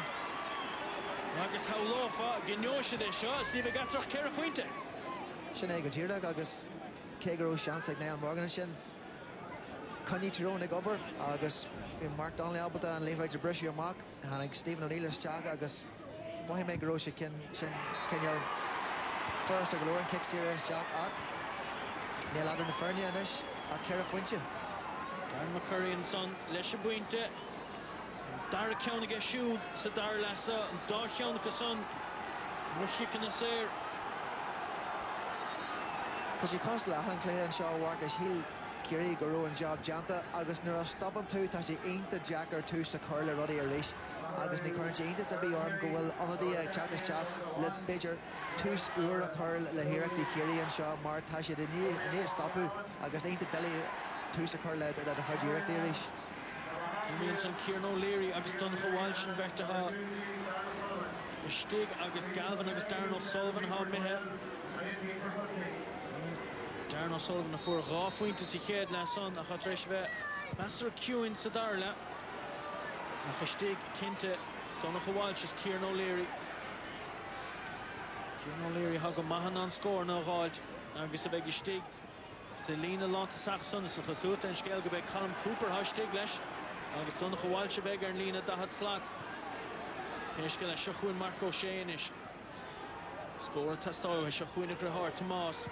Agus how lofa, gynneoise de seo, Steve gatrach Kerry Fuinte. Sin ag an tíreach agus cé go raibh seans ag Niall Morgan sin. Connie Tyrone ag obair agus Mark Donnelly Alberta an leithráid a breisiú amach ag Stephen O'Neill isteach agus bhaim ag go raibh sin cinneal first a go leor an kick séir isteach ach níl adar na feirne inis a Kerry Fuinte. Darren McCurry and son, leis a buinte. Dar ceann ag siúd sa dar lesa, an dá ceann go son. Ruchican a séir. Tá sí cos le an cléthe an seo bhhagus híl Kerry go raibh an job deanta agus nuair a stopan tú tá sí aonta Jackar tú sa chur le rudaí a rís agus ní chuann sé aontas a bhí orm go bhfuil anadaí ag teachtas le beidir tús uair a chur le hiireachtaí Kerry an seo mar tá sé ní stopú agus aonta deile tús a chur le a chuir díireachtaí a rís. Míonn san Kieran O'Leary agus Don Chawal sin bheirte ha. Stig agus Galvin agus Darren O'Sullivan ha mithe. Darren O'Sullivan a fuair gáfuinte sa chéad le son a chut rééis bheith Master Cuin sa darla. A chu Stig cinnte Don Chawal is Kieran O'Leary. Kieran O'Leary ha go maithan an scór ná gáilt agus a bheith Stig. Selina Lanta Saxon is a chasúta an scéal go bheith Callum Cooper ha Stig leis. Agus Don Chawal se bheith ar lína dahad slát. Peisce le Sechuin Marco Séanis. Scór tastáil Sechuin a Grahar Tomás.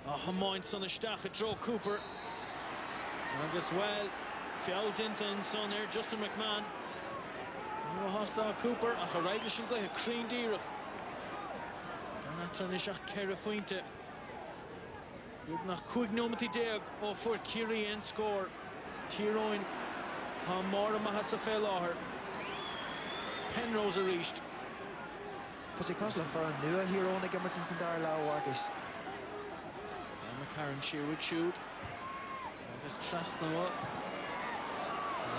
A hamáint son isteach a Dro Cooper. Agus well, fiall dintan son Justin McMahon. Nu hostá Cooper a chu raigh sin gleith a crín díirech. Gan tron isteach Kerry Fuinte. Ug nach 5 nómatí déag ó fuair Kerry en scór. Tyrone ha mára ma has a fé láthair. Penrose a ríist. Tá sé cos le for an nua hírónna gimmert san dar lá bhhagus. McCarran Shearwood shoot. Agus trasna lo.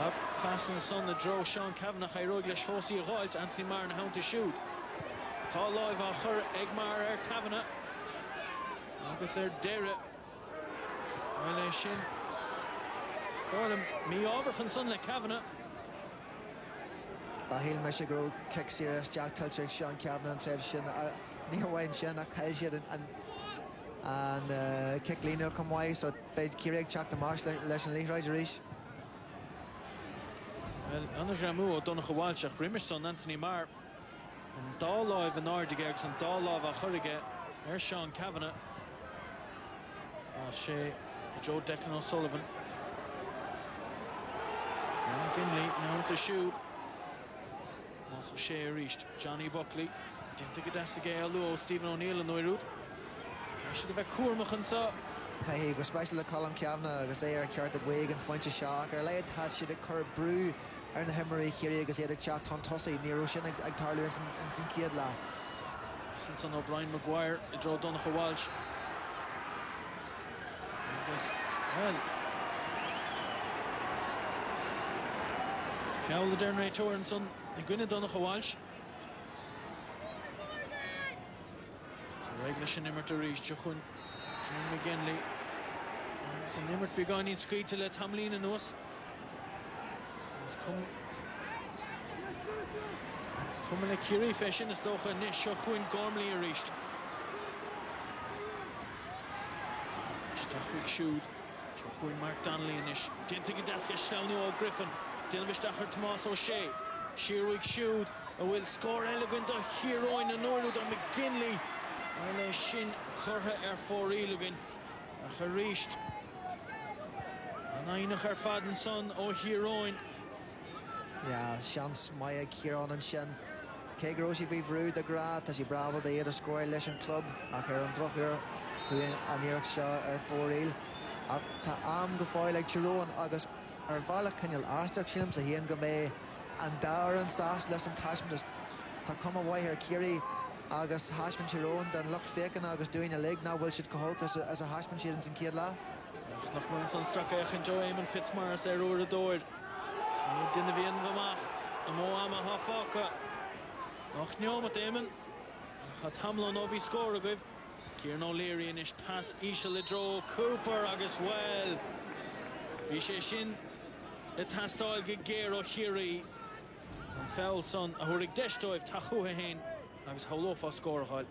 Up fast in the sun the draw Sean Kavanagh Roig leis fósaí a gáilt Anthony Martin how to shoot. Tá live a chur Egmar Kavanagh. Agus deire. Well sin. Stólam mí ábharchan son le Kavanagh. Ba híl me se go kick séir Jack Tilchig Sean Kavanagh an tref sin ní bhhain sin a cail siad an kick lína come way so beid Kerry ag teach na más leis an leithráid a rís. Well, anna gramú ó Donna Chawalteach Rimerson Anthony Marr an dá láimh an áirdig agus an dá láimh a churige Sean Kavanagh sé Joe Declan O'Sullivan Kinley now to shoot also sé reached Johnny Buckley dinta go deasagé a luó Stephen O'Neill an oirút should have a cuamach sa Caihí go spéisial le Colm Kavanagh agus ar ceart a bhuaig an fointe seach ar leiad had siad a chur brú ar na himmarí Kerry agus iad a teach tan tosaí níú sin ag tarlú an sin ciad lá. Since on O'Brien Maguire a draw Don Chawalch. Well, Fiall the Derry Torrenson and Gwynedd Don Chawalch. So Regnish and Nimmert to reach Jochun Kieran McGinley. So Nimmert began in screen to let Hamlin and us. It's coming a Kerry fashion as though Nish Jochun Gormley reached. Stachwig shoot. Jochun Mark Donnelly and Nish. Dintig Daska Shlauno Griffin. Dilvistacher Tomas O'Shea. Shearwig shoot. A will score elegant a heroine and Norwood on McGinley. And a shin Curha for Elegant. A Harisht. And I know her father son O heroine. Yeah, chance Maya Kieran and Shen. Kegroshi be rude the grad as he bravo the other score election club. A her on Drocher who an Iraq Shaw for real. Ta am the foil like Tyrone August bhálach cinneal ásteach sin sa híon go mé an dair an sás leis an taiisme tá cuma bhaithir Kerry agus Haisman Tyrone den lucht fécin agus dúin a lig ná bhfuil siad go holcas as a Haisman siad san céad lá. Nach mar san stracha an Joe Eamon Fitzmaurice uair a dóir. Dinna bhíon bhamach a mó ama háfácha. Ach neomat Eamon. Cha tamla nó bhí scór a goibh. Kieran O'Leary inis pass Ishal le dro Cooper agus well. Bhí sé sin i tastáil go géir ó Chiarí. An foul son a thuaigh deistóibh tá chutha hain agus hólófá scóraáil.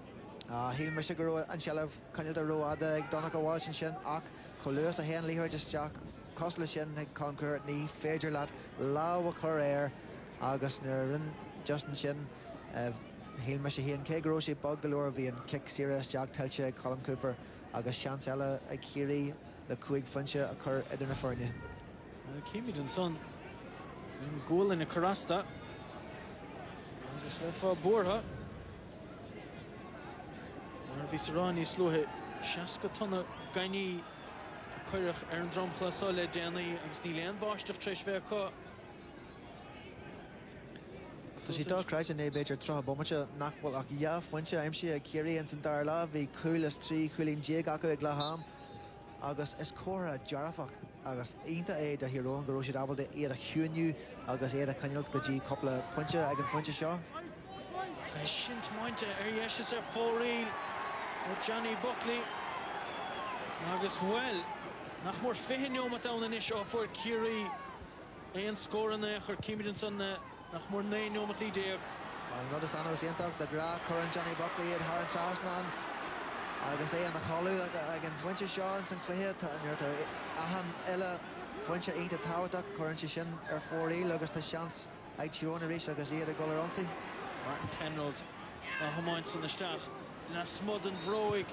Híl me se go raibh an sealamh cinneal a roiáda ag donna go bháil sin ach cho luas a héan líthir isteach cos le sin ag concur ní féidir leat lá a chur air agus nuair Justin sin híl me se héan cé goró sé bag golóir bhí an kick sira isteach tailte Colm Cooper agus seans eile ag Chiarí le cuaig funse a chur idir na foirne. Cíimiid an son an gúil in na carasta agus le fá búrtha. Mar bhí Sarání slúthe 60 tonna ganí chuireach ar an drompla sáile déanaí agus ní leon bháisteach treis bheith có. Tá sí dá creid an é beidir trá bommate nachbhfuil ach dheah funse aimsí a Chiarí an san dar lá bhí cúlas trí chuilín déag acu ag letham agus is córa dearafach agus ionta é de hirón go raibh siad abal de éad a chiúniu agus éad a cainealt go dtí coppla punte ag an funte seo. Sint mainte dhéis ar fóríl ó Johnny Buckley agus well nach mór féhinneom dana inis á fuair Chiarí éon scóranna chur cíimiid an son nach mór néonneom í déag. An rud is anna síontach de gra churann Johnny Buckley iad thar an trasnan agus é an na choú ag an funte seo an san cluiche nuirtar ahan eile funte ionta táhaach churann sin ar fóríl agus tá seans ag Tyrone a rís agus iad a golar ansaí. Martin Penrose a hamáint san isteach na smud an bhróig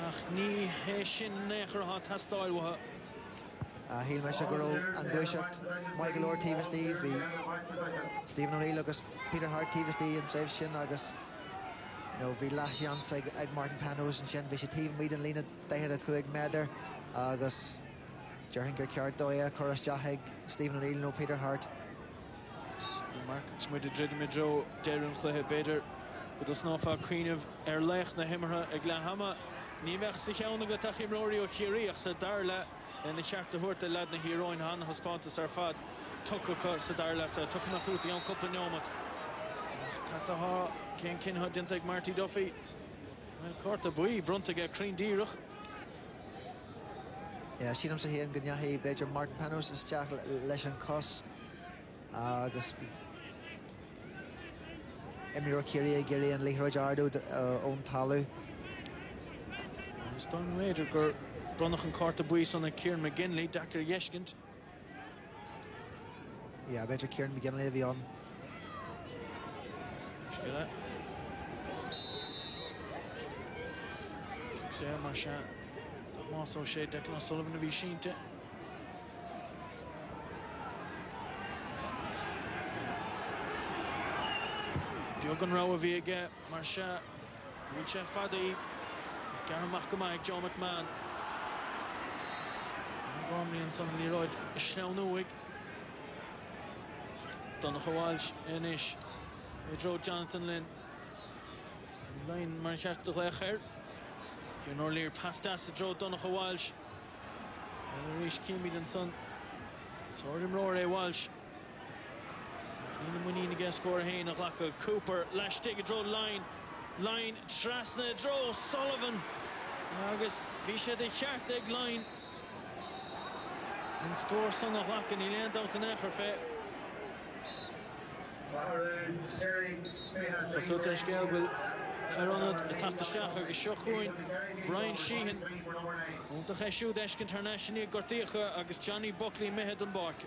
ach ní hé sin néchar há tastáil watha. Híl me se go raibh an dúiseacht Michael Orr TVSD bhí Stephen O'Neill agus Peter Hart TVSD an tréimh sin agus bhí leithseans ag Martin Penrose an sin bhí sé tíomh míad an lína daithe a chuig méidir agus dearthann gur ceart dói a choristeach ag Stephen O'Neill nó Peter Hart. Marcus muid a dridimiid Joe Darren cluthe beidir go dos nófá cuiineh ar leich na himmartha ag Lehama. Ní meach sa cheanna go taimróí ó Chiarí ach sa darla in na chearta thuirta lead na híróin hanna haspántas ar fad tucha sa darla sa tucha nach chuútaí an cuppa neomat. Catá cén cinha dinta ag Marty Duffy. Córta buí brunta ag crín díireach. Sínam sa héan gonneathaí beidir Martin Penrose isteach leis an cos agus Emir Chiarí a géirí an líthróid ardú ón talú. Stan Raider gur brunach an cárta buí sanna Kieran McGinley dachar dhéiscint. Beidir Kieran McGinley a bhí an. Sciile. Sé mar se más ó sé Declan Sullivan a bhí sínte. Beag an rá a bhí aige mar se bhfuil sé fadaí Garmach go maith Joe McMahon. Bhámlíonn san líróid sneamhnúig. Donna Walsh inis i dro Jonathan Lynn. Lein mar cheart do léchir. Kieran O'Leary pastas a dro Donna Walsh. And Rish Cíimiid an son. Sordim roir Walsh. Nína muína gas scór hain a ghlacha Cooper leistigh a dro line trasna dro Sullivan agus bhí sé de cheart ag line an scór san a ghlacha ní leon dáta nechar fé. Cosúta scéal bhfuil fearónad a taptaisteach agus seo chuain Brian Sheehan únta cheisiú deiscin tarnaisiúní gortaíocha agus Johnny Buckley mehead an barc.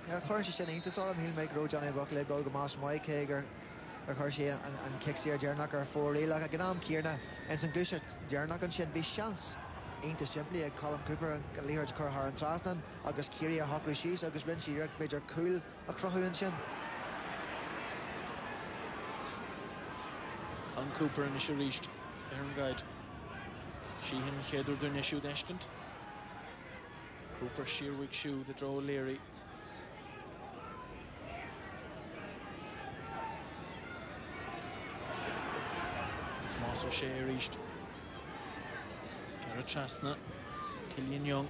Chuann sé sin iontas orm híl méid ró Johnny Buckley gol go más maiid cégur ar chuir sé an kicksaí ar dearnach ar fóríl a gnám cíarna an san gluise dearnach an sin bhí seans iontas siimplí ag Colm Cooper an líthir chur thar an trasnan agus Chiarí a hochraí síos agus rinn siar beidir cúil a crothúin sin. Colm Cooper in isisiú ríist ar an gaid. Sheehan chéadú dúin isisiú deiscint. Cooper Shearwick shoe the draw Leary. Tomas O'Shea reached. Garrett Chastnut, Killian Young.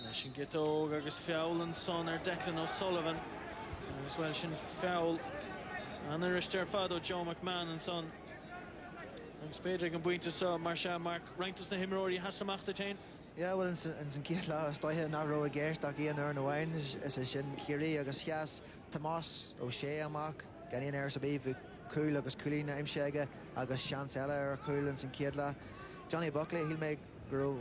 Leishin Gitog agus Fowl and son Declan O'Sullivan. As well sin foul. And there is Fado Joe McMahon and son. Agus Pedro an buinte sa Marsha Mark Rantus na Himrory has some achtertain. Yeah, well, in St. Keitla, Stoihe na ro against Dagi and Earn Wine is a shin Kiri agus Hias Tomas O'Shea Mark Ganyan Air Sabi Cool agus Coolina Imshega agus Chancella or Cool in St. Keitla. Johnny Buckley he'll make grow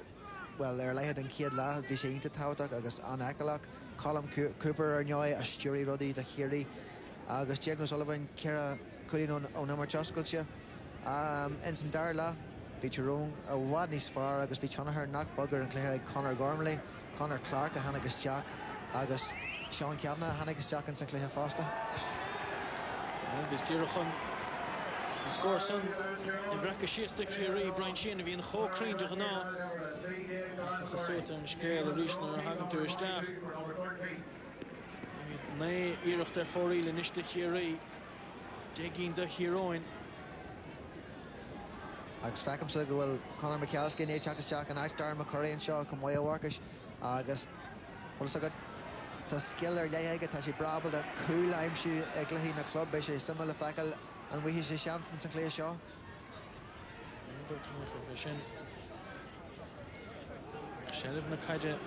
well they're lighted in Keitla Vishain to Tautak agus An Akalak Colum Cooper or Noy a Sturi Ruddy the Kiri agus Jaden O'Sullivan Kira Coolin on number Chosculture Ensign Darla Bhí Tyrone a Wadney's far agus bhí Chonahar Knock Bugger and Clare Conor Gormley Conor Clark a Hannagus Jack agus Sean Kavanagh Hannagus Jack and St. Clair Foster. This Dirachon score son in Rakashista Kiri Brian Sheen of in Ho Crean to Hana Sota and Scale Rishna Hagan to Staff Nay Irach der Foril and Ishta Kiri digging the heroine. Agus fecum so go well Conor McCalskey ne chat Jack and Darren McCurry and Shaw come way workish agus well so good to skiller leiga ta she brabble the cool I'm she eglahi na club be she similar facal and we his chance in St. Clair Shaw. Shelf na kaide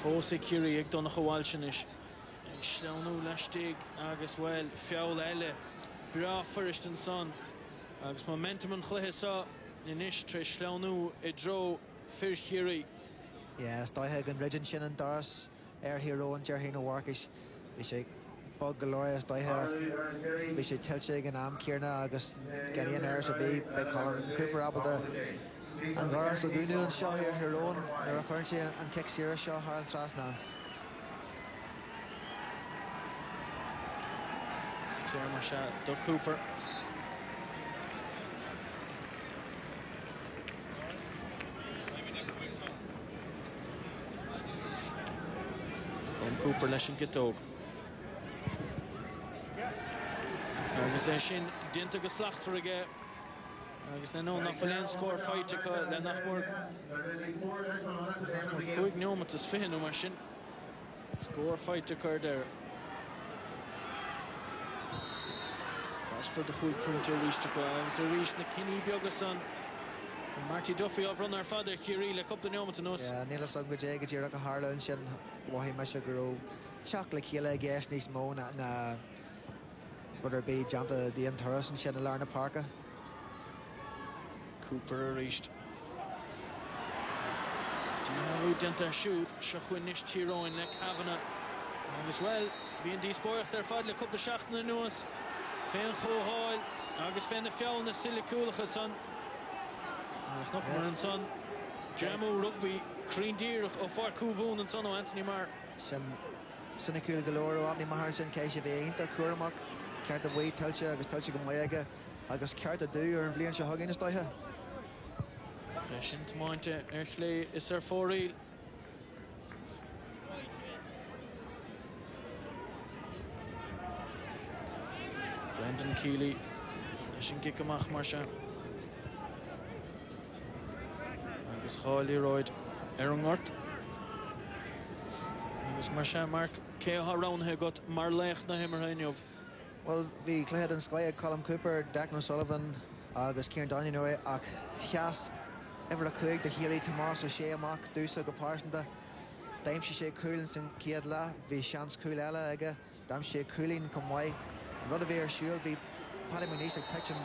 Fósa Kiri ag donna chawalshinish ag slánú leistig agus well fiaul eile bra first and son agus momentum an chluithe sa inis tre slánú I dro fir Kiri. Yeah, Stoihe and Regin Shin and Doris hero and Jerhino Warkish we say Bug Gloria Stoihe we say Tilshig and Am Kierna agus Getty and Air be by Colin Cooper Abelda and Doris Lagunu and Shaw here hero and currency and kick Sierra Shaw Harlan Trasnan. Sarah Marsha Doug Cooper. Cooper leis an Gitog. Agus é sin dinta go slacht for aige. Agus é nó nach fallén score fight le nach mór chuig neomat is féin mar sin. Score fight occurred there. Prosper the chuig front reach to go. Agus a reach na Kinney Biogason. Marty Duffy of run our father Kiri le cup the neomat nos. Yeah, Nila Sung go jeg Jira ka Harlan shin wahi masha grow. Chocolate kila gas nis mo na butter be janta the interest and shin Larna Parker. Cooper reached. Diaru denta shoot Shachwinish Tyrone neck Havana as well. V&D Spoich their fad le cup the shacht na nos. Fen Cho Hall agus fen the fiaul na Silicula son. And son Jamu Rugby Crean Deer of Far Couvon and son of Anthony Marr. Some Sinacul Galoro Anthony Mahar and Keisha Ainta Kuramak Carta Way Telcha agus Telcha Gamayaga agus Carta Do or Vlian Shahagin is Doiha. Shin Monte Erchley is there for real. Brendan Keeley Shin Gikamach Marsha. Agus Holly Royd Erongort agus Marsha Mark Keha round he got Marlech na himmer. Well, we Clahed and Sky Colin Cooper, Declan O'Sullivan, agus Kieran Doninoy, ach Hias ever a Coig the Hiri Tomas O'Shea Mark Dusa go Parsonda Dame she Coolins and Kiadla vi chance Coolella aga Dame she Coolin come way Rudavir Shield vi Paddy McNeese touch him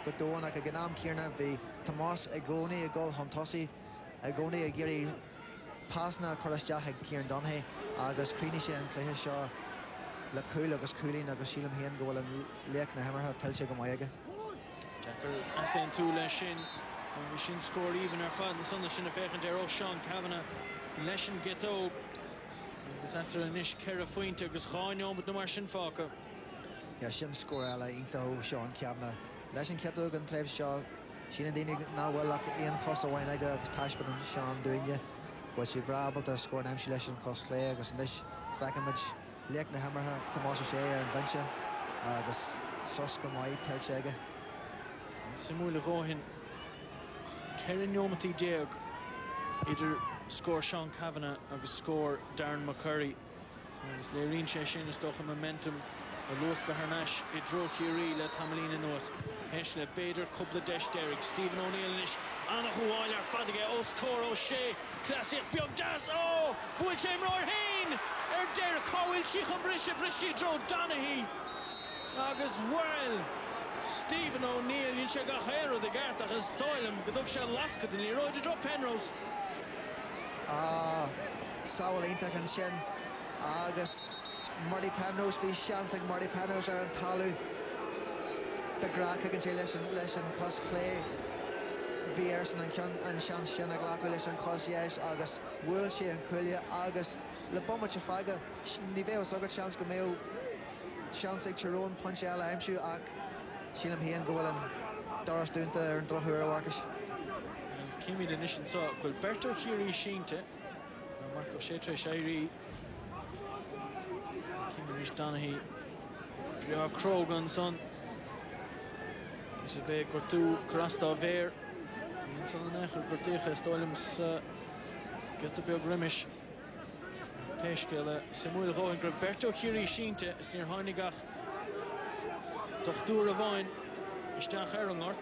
good doing like a Ganam Kierna vi Tomas Agoni a goal Hontosi Agoni a Giri Pasna Corusjah Kieran Donhay agus Creenish and Clay Shaw La Cool agus Coolin agus Sheelam Hain goal and Lake na Hammerha Telcha Gamayaga Decker Asen two Leshin we shin scored even our fad and son the shin effect and Sean Kavanagh Leshin Ghetto this answer Nish Kerry V agus Chaino but no more shin Yeah, shin score ala into Sean Kavanagh Leshin Ketto and Trev Shaw Sheena Dini now well like Ian Costa wine like agus Tashman and Sean doing you. Was she able to score an amshilish and cost play agus nish Facamage Lake na Hammerha Tomas Shea and Venture agus Suska Mai Telshega. Simula Gohin Kerry Nomati Deog either score Sean Kavanagh agus score Darren McCurry. Agus Léirín sé sin is doch a momentum a Luas Beharnash I dro Chiari le Tamalina Nos. Hesh le Bader couple of Desh Derrick Stephen O'Neill nish Anna Huwailer Fadige O score O'Shea Classic Biog Das Oh Will Shame Roar Hain Derrick How will she come Brishi dro Donaghy agus well Stephen O'Neill in Shega Hero the Gart agus Stoilem Gedug Shell Lasket and Leroy to drop Penrose. Saul Inta can Shen agus Marty Penrose be chance like Marty Penrose are in Talu the Graka can say listen cost play Vierson and chance Shen a Glacko listen cost yes agus Will she and Quillia agus Le Bomber Chafaga Niveo Soga chance go mail chance like Tyrone punch Ella I'm sure Sheelam Hain go well and Doris doing the and Drohura Warkish. Kimi the Nishan saw Gilberto Hiri Shinte Marco Shetre Shairi Kimi Nish Donaghy Dria Krogan son Isabé Gortu Krasta Ver and son Necher Gorticha Stoilums get the big Rimish Peshkele Samuel Rowan Gilberto Hiri Shinte is near Heinigach Dochtur Ravine Ishtach Erangort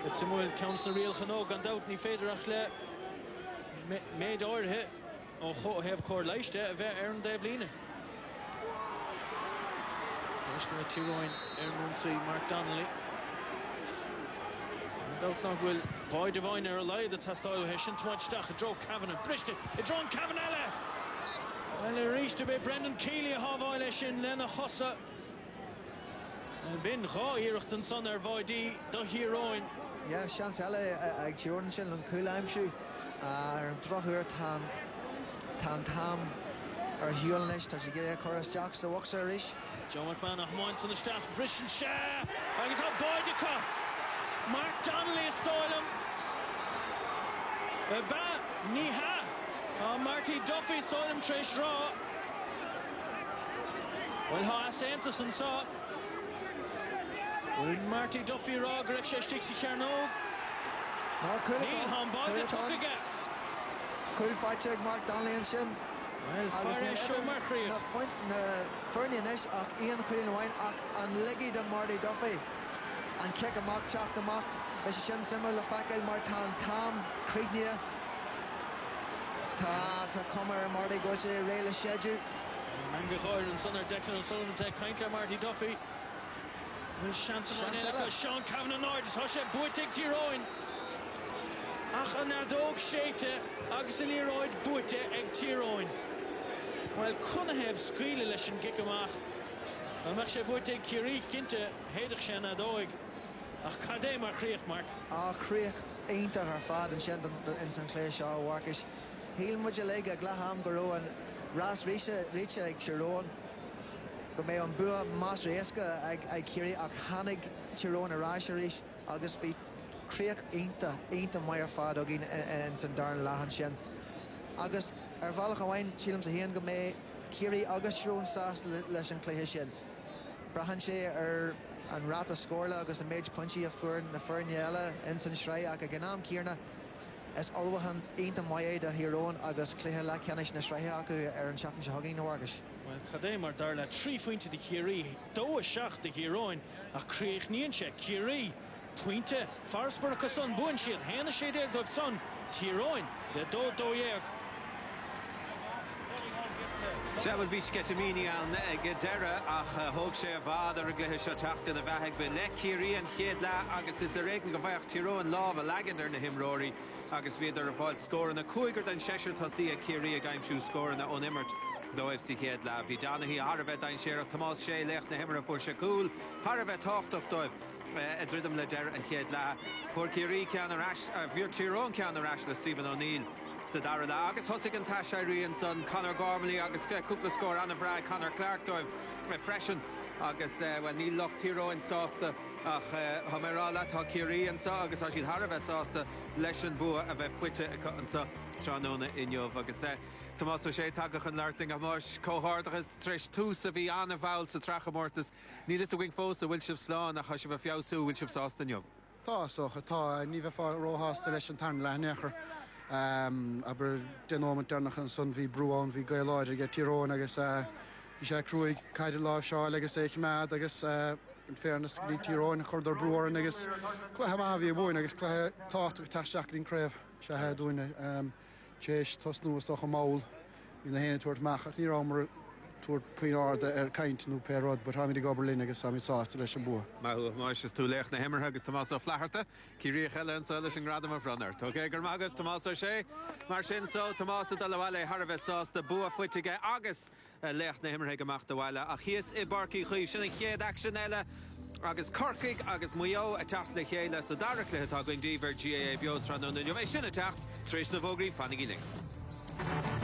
Samuel counts the real Chanog and out ni Federach le made or hit or have cord leichte a ver Aaron Devlina. There's going to Tyrone Aaron see Mark Donnelly. And out now will Boy Divine are alive the Tastile Hessian to watch Stach a draw Kavanagh Brishton a draw Kavanagh. Well they reached a bit Brendan Keeley a violation Lena Hossa. And Ben Ra Hirachton son er Voidi the heroine. Yeah, chance Ella ag Tyrone sin an cool I'm sure an Drohura tam Hiolnish tá sé gire Choras Jack so walks her ish. Joe McMahon Moins on the staff Brishan Shah agus a Boydica Mark Donnelly Stoilem Ba Niha Marty Duffy Stoilem Trish Raw well Haas Anderson saw Marty Duffy Raw Gref Sheshtixi Charnog No, cool fight check Mark Donnelly and Shin. Well, Fairly show Mercury. Na point na Fernie Nish Ian Queen Wine and Leggy the Marty Duffy and kick a mock chop the mock. Is Shin similar Fakel Martin Tam Creignia ta Comer and Marty go to rail a schedule. Manga Hoyer and Sonner Declan O'Sullivan said Kindler Marty Duffy. Will Shansella Sean Kavanagh Nord Hoshe Buitig Tyrone. Ach an Adog Shete agus an Leroyd Buite ag Tyrone. Well couldn't have Squealy Lishan Gikamach. Well Machshe Buite Kiri Kinte Hedach Shan Adog. Ach Kade Mar Creech Mark. Creech ain't her fad and Shen in St. Clair Shaw Warkish. Heel Mujalega Glaham Garo and Ras Richa ag Tyrone. Go me an bua mas réasca ag Kiri ach hanig Tyrone a Rasharish agus be Creech ainta maiar fad agin in St. Darn Lahan Shen. Agus Valach Hawain Chilams a Hain go me Kiri agus Tyrone Sas leis an Cléthe Shen. Brahan sé an Rata Scorla agus a Mage Punchy a Fern na Ferniella in St. Shrai ach a Ganam Kierna es alwahan ainta maiar da Tyrone agus Cléthe La Canish na Shrai acu an Chapan Shahagin na Wargish. Well, Cadé mar darla 3 pointe de Kiri, 2 seach de Heroin, a Creech Nianche, Kiri, pointe, Farsburg a son, Buinshield, Hannah Shade of son, Tyrone, the do yeag. Seven Vish Getamini and Gedera, Hog Share Vada, Reglahishatak, and the Vaheg, Le Kiri and Hiedla, Agus is the Regan of Tyrone, Love, a Lagander, Nahim Rory, Agus Vader of Void score, and a Kuiger than Cheshire Tassia Kiri, a game shoe score, and the Unimmert. Do FC Hiedla, Vidanahi, Harabet, and Sheriff Thomas Shea, Lech, Nahimmer for Shakul, Harabet, Hocht of Dove, Edridum Leder, and Hiedla, for Kiri, Canner Ash, Tyrone, Canner Ash, Stephen O'Neill. Darla agus Husig Tash Irene son Conor Gormley agus Kupla score Anna Vrag Conor Clark Dove freshen agus well níl loch Tyrone sásta ach ha marala tá Kerry an sa agus as har bheith sásta leis an bua a bheith fuite an sa Tyrone inniuh agus Tomás sé tagach an leirling a más cóhardagus treis tús a bhí anna bhail sa trachamórtas ní is a wing fós a bhfuil sibh sláán a cha sibh fiosú bhfuil sibh sásta inniuh. Tá socha tá ní bheith fá róhásta leis an tarn lenechar aber den moment dernach an son bhí brúán bhí gaiiláidir ge Tyrone agus í sé cruúig caiidir lá seáil agus éic mead agus in fairness ní Tyrone chuidir brúáin agus cluthe má bhí bhin agus cluthe táach taisteach ín craibh se he dúine tééis tos nuas doch a máil í na héana tuairt meach ní rámar tuair puinárda caiintú pérod, but ha mí goberlín agus samí sásta leis an bua. Máis is tú leich na himmartha agus Tomás ó flaharta, Cirí cheile an leis an gradam a frannart. Ok, gur mágad Tomás ó sé, mar sin so Tomás ó dalhile har bheith sásta bua fuitige agus leich na himmartha goach do bhile a chias I barcí chuí sinna chéad action eile agus Corcaigh agus Muyo a techt le chéile sa darachlithe tá going díver GAA beod Tyrone inniuh sinna techt tríos na bhógraí fannig íling.